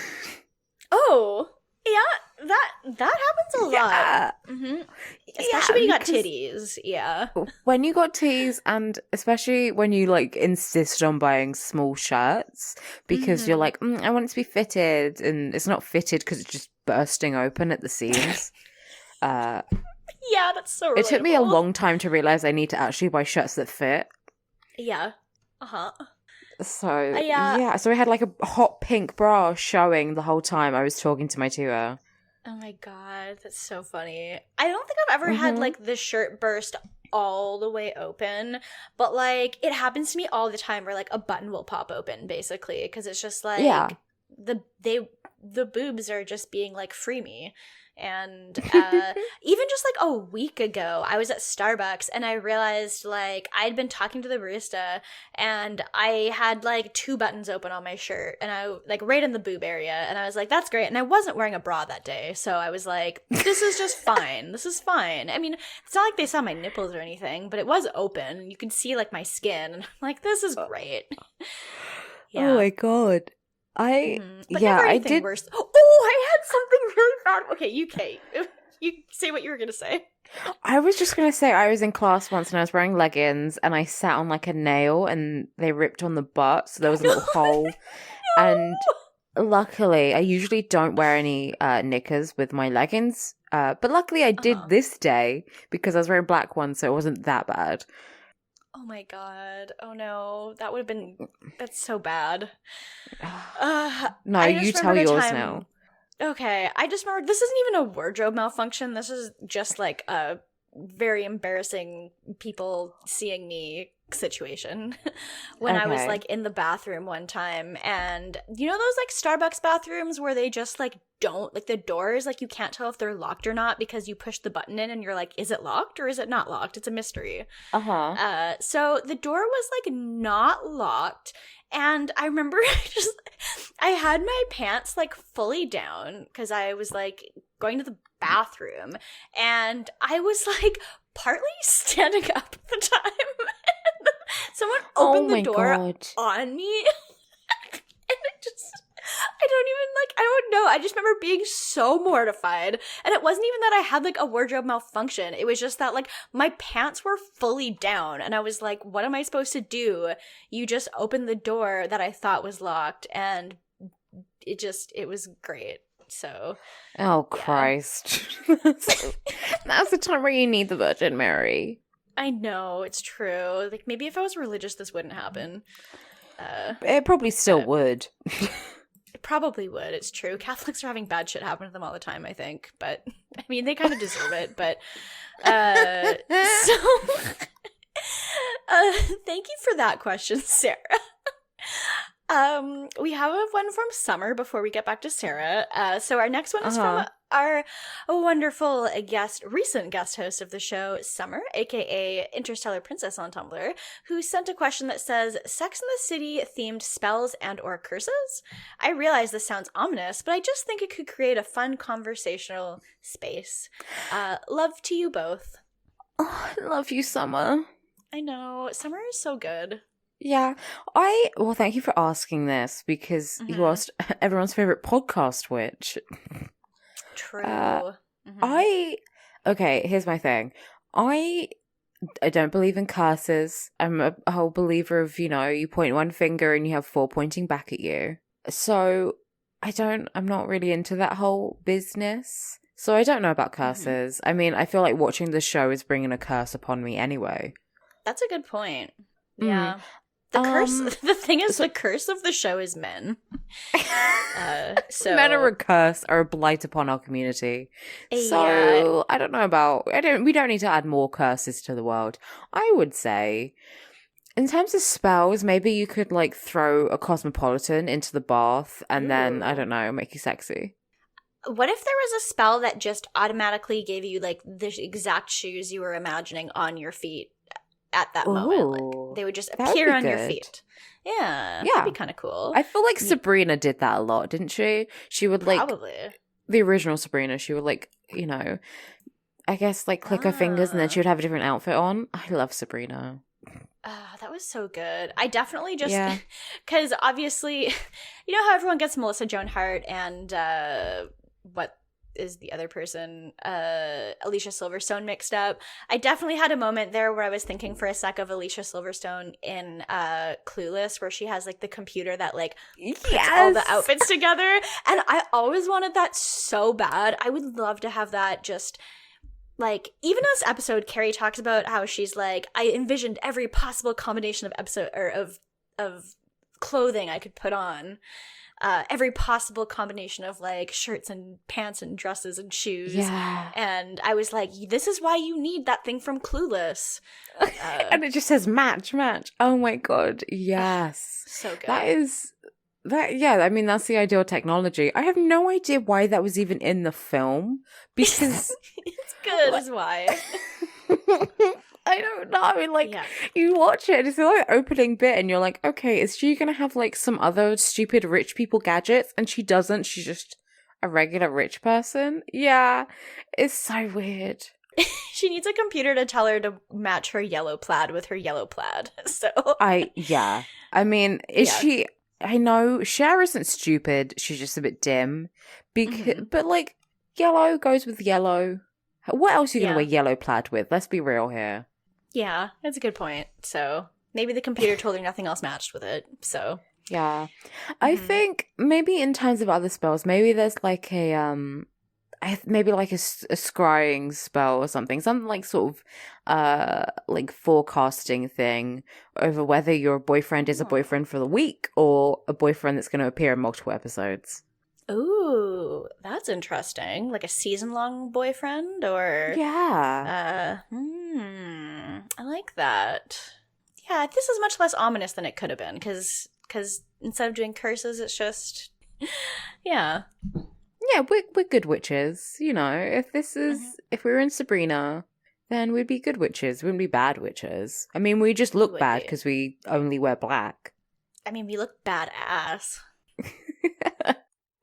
Oh, yeah, that happens a lot. Yeah. Mm-hmm. Especially when you got because titties, yeah. When you got tees, and especially when you like insist on buying small shirts because you're like, I want it to be fitted, and it's not fitted because it's just bursting open at the seams. Yeah, that's so relatable. It took me a long time to realize I need to actually buy shirts that fit. Yeah. Uh-huh. So, yeah. So I had like a hot pink bra showing the whole time I was talking to my tutor. Oh my God, that's so funny. I don't think I've ever had like the shirt burst all the way open, but like it happens to me all the time where like a button will pop open basically because it's just like the boobs are just being like free me. And even just like a week ago, I was at Starbucks and I realized like I'd been talking to the barista and I had like 2 buttons open on my shirt and I like right in the boob area. And I was like, that's great. And I wasn't wearing a bra that day. So I was like, this is just fine. This is fine. I mean, it's not like they saw my nipples or anything, but it was open. You could see like my skin. And I'm like, this is great. Yeah. Oh my God. But never anything I did. worse. Oh, I had something really bad. Okay, you say what you were gonna say. I was just going to say I was in class once and I was wearing leggings and I sat on like a nail and they ripped on the butt, so there was a little hole. And luckily, I usually don't wear any knickers with my leggings, but luckily I did this day because I was wearing black ones, so it wasn't that bad. Oh my God. Oh no. That would have been, that's so bad. No, you tell yours now. Okay. I just remember, this isn't even a wardrobe malfunction. This is just like a very embarrassing people seeing me situation when I was like in the bathroom one time, and you know those like Starbucks bathrooms where they just like don't, like the doors, like you can't tell if they're locked or not because you push the button in and you're like, is it locked or is it not locked? It's a mystery. So the door was like not locked, and I remember I had my pants like fully down because I was like going to the bathroom, and I was like partly standing up at the time. Someone opened the door on me. And I don't know. I just remember being so mortified. And it wasn't even that I had like a wardrobe malfunction. It was just that like my pants were fully down. And I was like, what am I supposed to do? You just opened the door that I thought was locked. And it was great. So, Oh, Christ. That's the time where you need the Virgin Mary. I know, it's true. Like, maybe if I was religious, this wouldn't happen. It probably still would. It probably would. It's true. Catholics are having bad shit happen to them all the time, I think. But, I mean, they kind of deserve it. But, thank you for that question, Sarah. We have one from Summer before we get back to Sarah. So our next one is from our wonderful recent guest host of the show, Summer, aka Interstellar Princess on Tumblr, who sent a question that says, Sex in the City themed spells and or curses? I realize this sounds ominous, but I just think it could create a fun conversational space. Love to you both. Oh, I love you, Summer. I know. Summer is so good. Yeah. Well, thank you for asking this, because you asked everyone's favorite podcast witch. True. Okay, here's my thing. I don't believe in curses. I'm a whole believer of, you point one finger and you have 4 pointing back at you. So I'm not really into that whole business. So I don't know about curses. I mean, I feel like watching the show is bringing a curse upon me anyway. That's a good point. Yeah. The curse. The thing is, the curse of the show is men. So men are a curse, are a blight upon our community. So I don't know about. We don't need to add more curses to the world. I would say, in terms of spells, maybe you could like throw a cosmopolitan into the bath, and then I don't know, make you sexy. What if there was a spell that just automatically gave you like the exact shoes you were imagining on your feet at that moment? Like, they would just appear on your feet. Yeah, that'd be kind of cool. I feel like Sabrina did that a lot, didn't she? She would like the original Sabrina. She would like I guess like click her fingers and then she would have a different outfit on. I love Sabrina. That was so good. I definitely just because obviously, you know how everyone gets Melissa Joan Hart and what is the other person, Alicia Silverstone, mixed up. I definitely had a moment there where I was thinking for a sec of Alicia Silverstone in Clueless, where she has like the computer that like puts all the outfits together, and I always wanted that so bad. I would love to have that. Just like, even in this episode, Carrie talks about how she's like, I envisioned every possible combination of episode or of clothing I could put on. Every possible combination of like shirts and pants and dresses and shoes. Yeah. And I was like, this is why you need that thing from Clueless. And it just says match. Oh my God. Yes. So good. I mean, that's the ideal technology. I have no idea why that was even in the film, because it's good is why. I don't know. Like, you watch it, it's the like opening bit, and you're like, okay, is she gonna have like some other stupid rich people gadgets? And she doesn't. She's just a regular rich person. Yeah, it's so weird. She needs a computer to tell her to match her yellow plaid with her yellow plaid. So I mean, she? I know Cher isn't stupid. She's just a bit dim. But like, yellow goes with yellow. What else are you gonna wear yellow plaid with? Let's be real here. Yeah, that's a good point. So maybe the computer told her nothing else matched with it. So yeah, I think maybe in terms of other spells, maybe there's like a maybe like a scrying spell or something like sort of like forecasting thing over whether your boyfriend is a boyfriend for the week or a boyfriend that's going to appear in multiple episodes. Ooh, that's interesting. Like a season-long boyfriend, or I like that. Yeah, this is much less ominous than it could have been, because instead of doing curses, it's just yeah, we're good witches. You know, if this is if we were in Sabrina, then we'd be good witches. We wouldn't be bad witches. I mean, we just look bad because we only wear black. I mean, we look badass.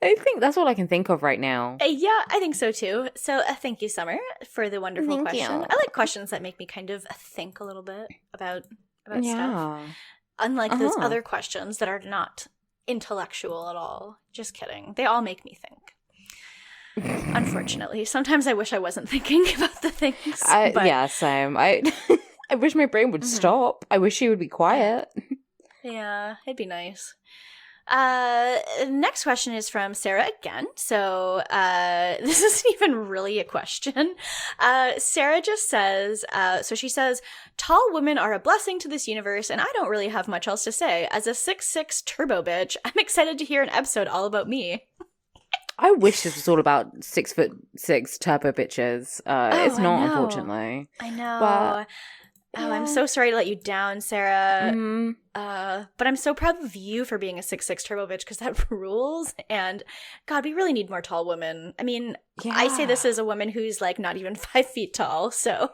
I think that's all I can think of right now. Yeah, I think so too. So thank you, Summer, for the wonderful question. I like questions that make me kind of think a little bit about stuff. Unlike those other questions that are not intellectual at all. Just kidding. They all make me think. Unfortunately. Sometimes I wish I wasn't thinking about the things. Yeah, same. I wish my brain would stop. I wish she would be quiet. Yeah, it'd be nice. Next question is from Sarah again. So, this isn't even really a question. Sarah just says, so she says, tall women are a blessing to this universe, and I don't really have much else to say. As a 6'6" turbo bitch, I'm excited to hear an episode all about me. I wish this was all about 6'6" turbo bitches. It's not, unfortunately. I know. But, I'm so sorry to let you down, Sarah. But I'm so proud of you for being a 6'6" turbo bitch, because that rules. And God, we really need more tall women. I mean, I say this as a woman who's like not even 5 feet tall. So,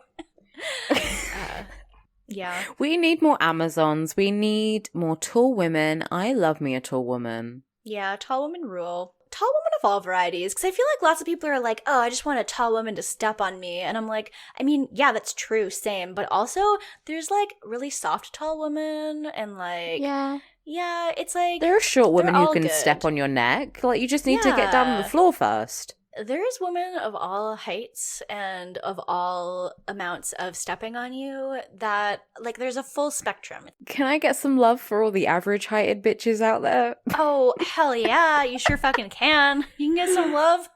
yeah. We need more Amazons. We need more tall women. I love me a tall woman. Yeah, tall women rule. Tall women of all varieties, because I feel like lots of people are like, oh, I just want a tall woman to step on me. And I'm like, I mean, yeah, that's true, same. But also, there's like really soft tall women and like, yeah, it's like, there are short women who can good. step on your neck. Like, you just need to get down on the floor first. There's women of all heights and of all amounts of stepping on you that, like, there's a full spectrum. Can I get some love for all the average heighted bitches out there? Oh, hell yeah. You sure fucking can. You can get some love.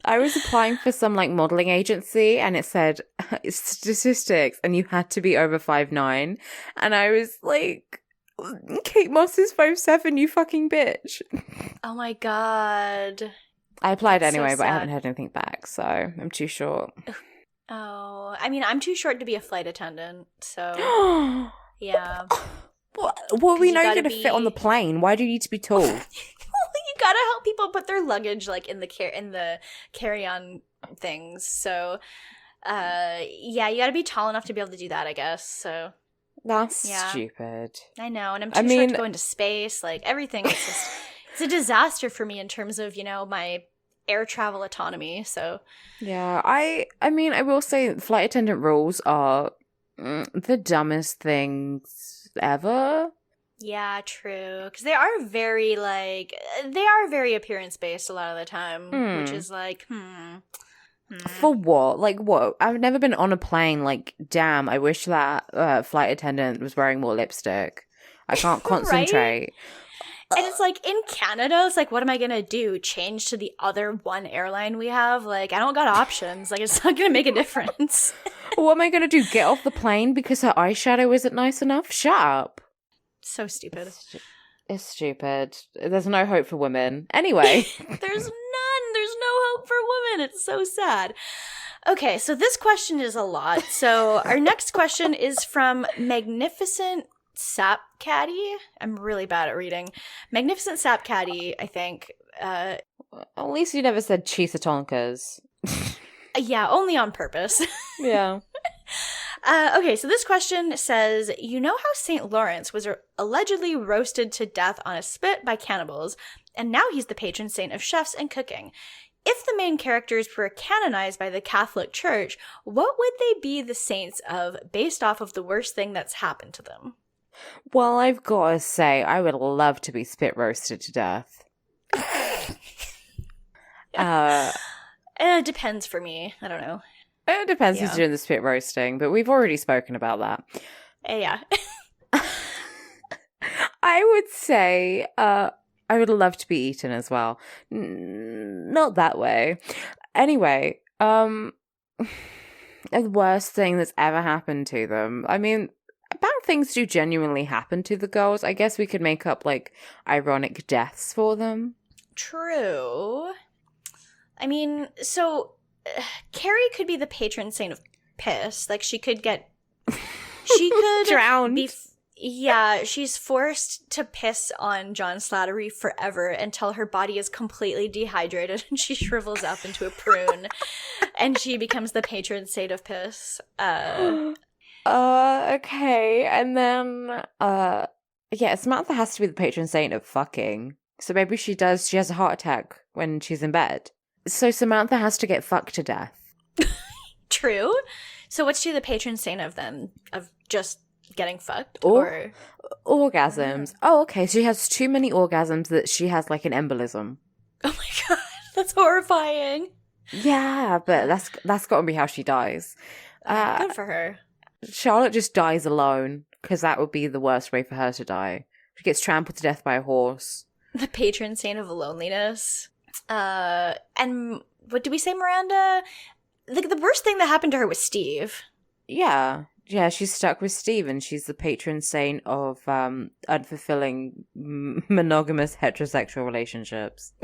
I was applying for some, like, modeling agency, and it said statistics, and you had to be over 5'9". And I was like, Kate Moss is 5'7", you fucking bitch. Oh my God. I applied That's anyway, so but I sad. haven't heard anything back, so I'm too short. Oh, I mean, I'm too short to be a flight attendant, so yeah. Well, we know you're gotta going to fit on the plane. Why do you need to be tall? You gotta help people put their luggage like in the carry-on things. So, yeah, you gotta be tall enough to be able to do that, I guess. So That's Yeah. stupid. I know, and I'm too short to go into space. Like everything is just it's a disaster for me in terms of my air travel autonomy. So Yeah, I mean, I will say flight attendant rules are the dumbest things ever. yeah, true, because they are very appearance based a lot of the time, which is like For what? Like, what? I've never been on a plane. Like, damn, I wish that flight attendant was wearing more lipstick. I can't concentrate. And it's like in Canada, it's like, what am I gonna do? Change to the other one airline we have? Like, I don't got options. Like, it's not gonna make a difference. What am I going to do? Get off the plane because her eyeshadow isn't nice enough? Shut up. So stupid. It's stupid. There's no hope for women. Anyway. There's none. There's no hope for women. It's so sad. Okay, so this question is a lot. So our next question is from Magnificent Sap Caddy. I'm really bad at reading. Magnificent Sap Caddy, I think. At least you never said cheesetonkas. Yeah, only on purpose. Yeah. Okay, so this question says, you know how St. Lawrence was allegedly roasted to death on a spit by cannibals, and now he's the patron saint of chefs and cooking. If the main characters were canonized by the Catholic Church, what would they be the saints of based off of the worst thing that's happened to them? Well, I've got to say, I would love to be spit roasted to death. It depends for me. I don't know. It depends who's doing the spit roasting, but we've already spoken about that. Yeah. I would say I would love to be eaten as well. Not that way. Anyway, the worst thing that's ever happened to them. I mean, bad things do genuinely happen to the girls. I guess we could make up, like, ironic deaths for them. True. I mean, so Carrie could be the patron saint of piss. Like, she could drowned. Yeah, she's forced to piss on John Slattery forever until her body is completely dehydrated and she shrivels up into a prune and she becomes the patron saint of piss. Okay. And then, yeah, Samantha has to be the patron saint of fucking. So maybe she has a heart attack when she's in bed. So Samantha has to get fucked to death. True. So what's she the patron saint of then? Of just getting fucked? Or orgasms. Oh, okay. She has too many orgasms that she has like an embolism. Oh my God. That's horrifying. Yeah, but that's got to be how she dies. Good for her. Charlotte just dies alone because that would be the worst way for her to die. She gets trampled to death by a horse. the patron saint of loneliness. And what did we say, Miranda? The worst thing that happened to her was Steve. Yeah. Yeah, she's stuck with Steve, and she's the patron saint of unfulfilling monogamous heterosexual relationships.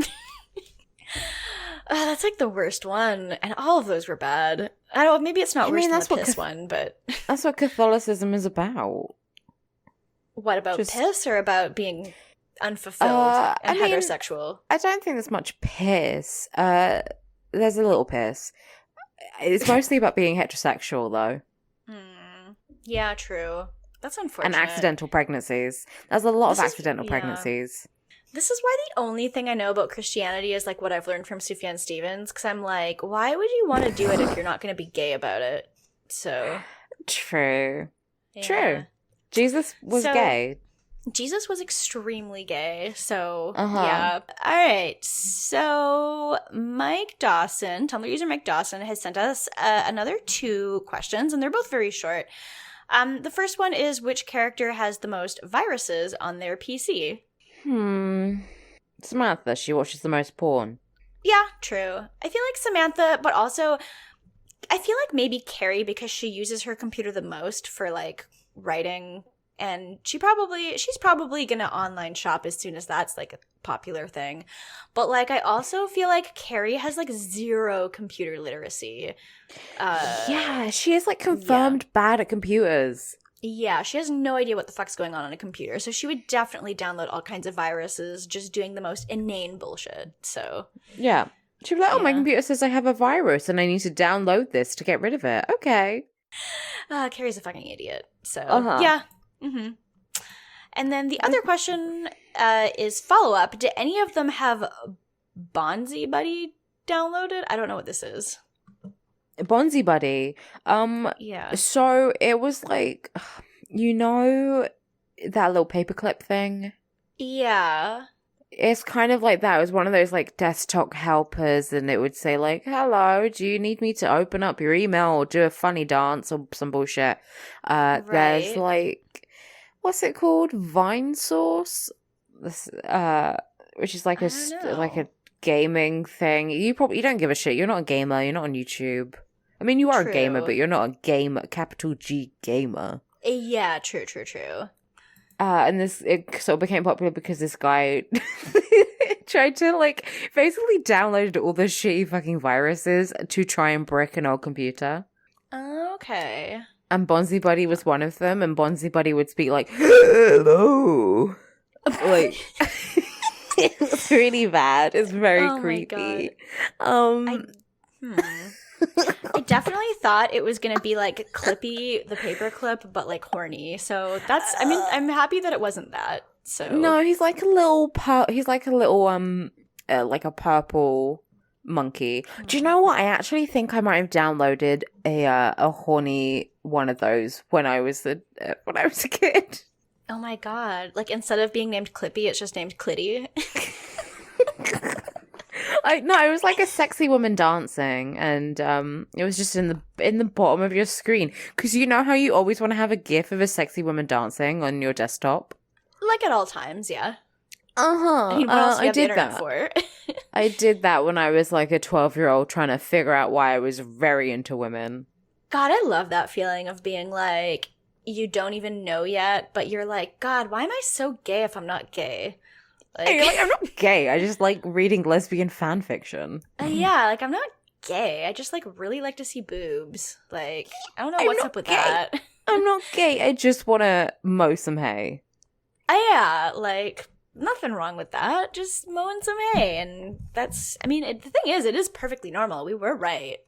That's like the worst one, and all of those were bad. I don't. Maybe it's not worse than the piss one, but that's what Catholicism is about. What about piss, or about being unfulfilled and heterosexual? I don't think there's much piss. There's a little piss. It's mostly about being heterosexual, though. Yeah, true. That's unfortunate. And accidental pregnancies. There's a lot of accidental pregnancies. This is why the only thing I know about Christianity is like what I've learned from Sufjan Stevens, because I'm like, why would you want to do it if you're not going to be gay about it? So true. Yeah. True. Jesus was gay. Jesus was extremely gay. So yeah. All right. So Mike Dawson, Tumblr user Mike Dawson, has sent us another 2 questions, and they're both very short. The first one is, which character has the most viruses on their PC? Samantha, she watches the most porn. Yeah, true. I feel like Samantha, but also I feel like maybe Carrie, because she uses her computer the most for like writing, and she's probably gonna online shop as soon as that's like a popular thing. But like I also feel like Carrie has like 0 computer literacy. Yeah, she is like confirmed bad at computers. Yeah, she has no idea what the fuck's going on a computer, so she would definitely download all kinds of viruses, just doing the most inane bullshit. So yeah, she'd be like, "Oh, my computer says I have a virus, and I need to download this to get rid of it." Okay. Carrie's a fucking idiot. So yeah. And then the other question is follow-up. Did any of them have Bonzi Buddy downloaded? I don't know what this is. Bonzi Buddy. Yeah. So it was like, you know, that little paperclip thing? Yeah. It's kind of like that. It was one of those like desktop helpers, and it would say like, "Hello, do you need me to open up your email or do a funny dance or some bullshit?" There's like, what's it called? Vine Source, this, which is like a gaming thing. You don't give a shit. You're not a gamer. You're not on YouTube. I mean, you are a gamer, but you're not a gamer. Capital G gamer. Yeah, true. And it sort of became popular because this guy tried to, like, basically downloaded all the shitty fucking viruses to try and brick an old computer. Okay. And Bonzi Buddy was one of them, and Bonzi Buddy would speak like, "Hello." Like, it was really bad. It's very creepy. I definitely thought it was going to be like Clippy, the paperclip, but like horny. So that's, I mean, I'm happy that it wasn't that. So no, he's like a little, like a purple monkey. Do you know what? I actually think I might have downloaded a horny one of those when I was a kid. Oh my god! Like instead of being named Clippy, it's just named Clitty. No, it was like a sexy woman dancing, and it was just in the bottom of your screen, because you know how you always want to have a GIF of a sexy woman dancing on your desktop, like at all times, yeah. I mean, what else do you have the did internet that for? I did that when I was like a 12-year-old trying to figure out why I was very into women. God, I love that feeling of being like, you don't even know yet, but you're like, God, why am I so gay if I'm not gay? Like, I'm not gay. I just like reading lesbian fan fiction. Yeah, like I'm not gay. I just like really like to see boobs. Like, I don't know what's up with gay. that. I'm not gay. I just want to mow some hay. Yeah, like nothing wrong with that. Just mowing some hay, and that's. I mean, the thing is, it is perfectly normal. We were right.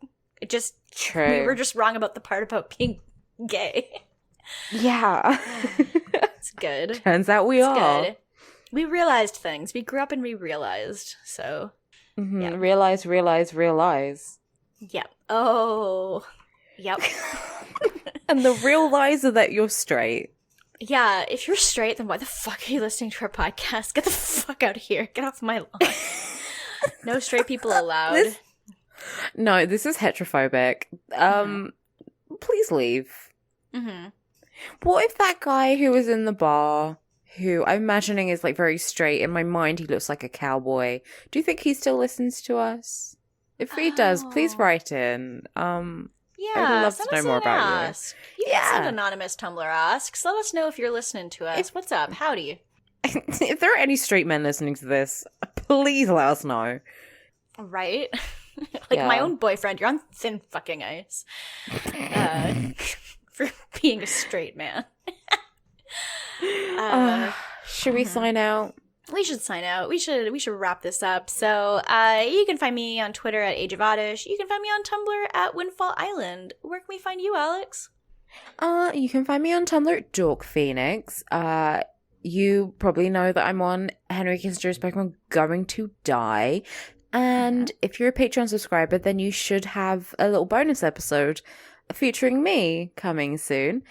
It just true. We were just wrong about the part about being gay. Yeah, it's good. Turns out we are. Good. We realized things. We grew up and we realized. So, yeah. Realize. Yep. Oh, yep. And the real lies are that you're straight. Yeah, if you're straight, then why the fuck are you listening to our podcast? Get the fuck out of here. Get off my lawn. No straight people allowed. No, this is heterophobic. Please leave. Mm-hmm. What if that guy who was in the bar, who I'm imagining is like very straight. In my mind, he looks like a cowboy. Do you think he still listens to us? If he does, please write in. Yeah, I'd love to know more about ask. You can send anonymous Tumblr asks. Let us know if you're listening to us. What's up? Howdy. If there are any straight men listening to this, please let us know. Right? My own boyfriend, you're on thin fucking ice. For being a straight man. Should we sign out? We should sign out. We should wrap this up. So you can find me on Twitter at Age of Oddish. You can find me on Tumblr at Windfall Island. Where can we find you, Alex? You can find me on Tumblr at Dork Phoenix. You probably know that I'm on Henry Kissinger's Pokemon Going to Die. And if you're a Patreon subscriber, then you should have a little bonus episode featuring me coming soon.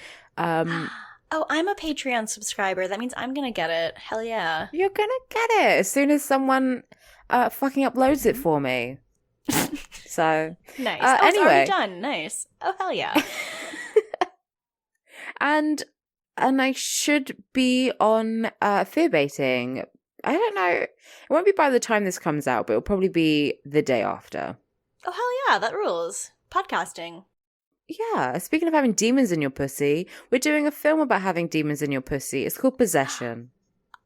Oh, I'm a Patreon subscriber. That means I'm gonna get it. Hell yeah. You're gonna get it as soon as someone fucking uploads it for me. So nice. Anyway, it's already done. Nice. Oh, hell yeah. and I should be on fear baiting. I don't know. It won't be by the time this comes out, but it'll probably be the day after. Oh, hell yeah. That rules. Podcasting. Yeah, speaking of having demons in your pussy, we're doing a film about having demons in your pussy. It's called Possession.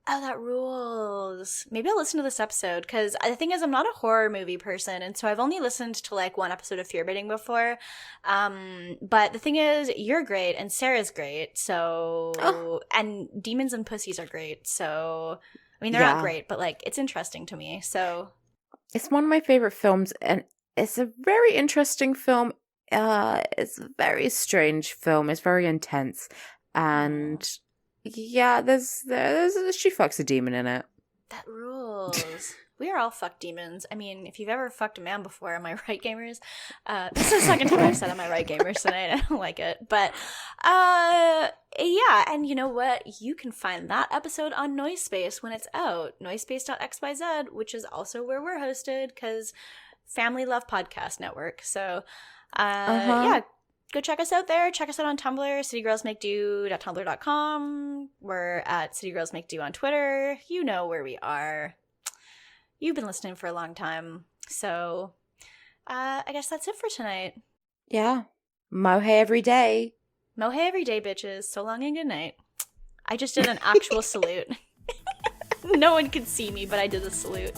Oh, that rules. Maybe I'll listen to this episode, because the thing is, I'm not a horror movie person, and so I've only listened to like one episode of Fear Bidding before. But the thing is, you're great, and Sarah's great, so... And demons and pussies are great, so... I mean, they're not great, but like, it's interesting to me, so... It's one of my favorite films, and it's a very interesting film. It's a very strange film. It's very intense, and yeah, there's she fucks a demon in it. That rules. We are all fuck demons. I mean, if you've ever fucked a man before, am I right, gamers? This is the second time I've said am I right, gamers tonight. I don't like it, but yeah. And you know what? You can find that episode on Noisepace when it's out. Noisepace.xyz, which is also where we're hosted, because Family Love Podcast Network. So. Yeah, go check us out there. Check us out on Tumblr, citygirlsmakedo.tumblr.com. We're at citygirlsmakedo on Twitter. You know where we are. You've been listening for a long time. So, I guess that's it for tonight. Yeah. Mohe every day. Mohe every day, bitches. So long and good night. I just did an actual salute. No one could see me, but I did a salute.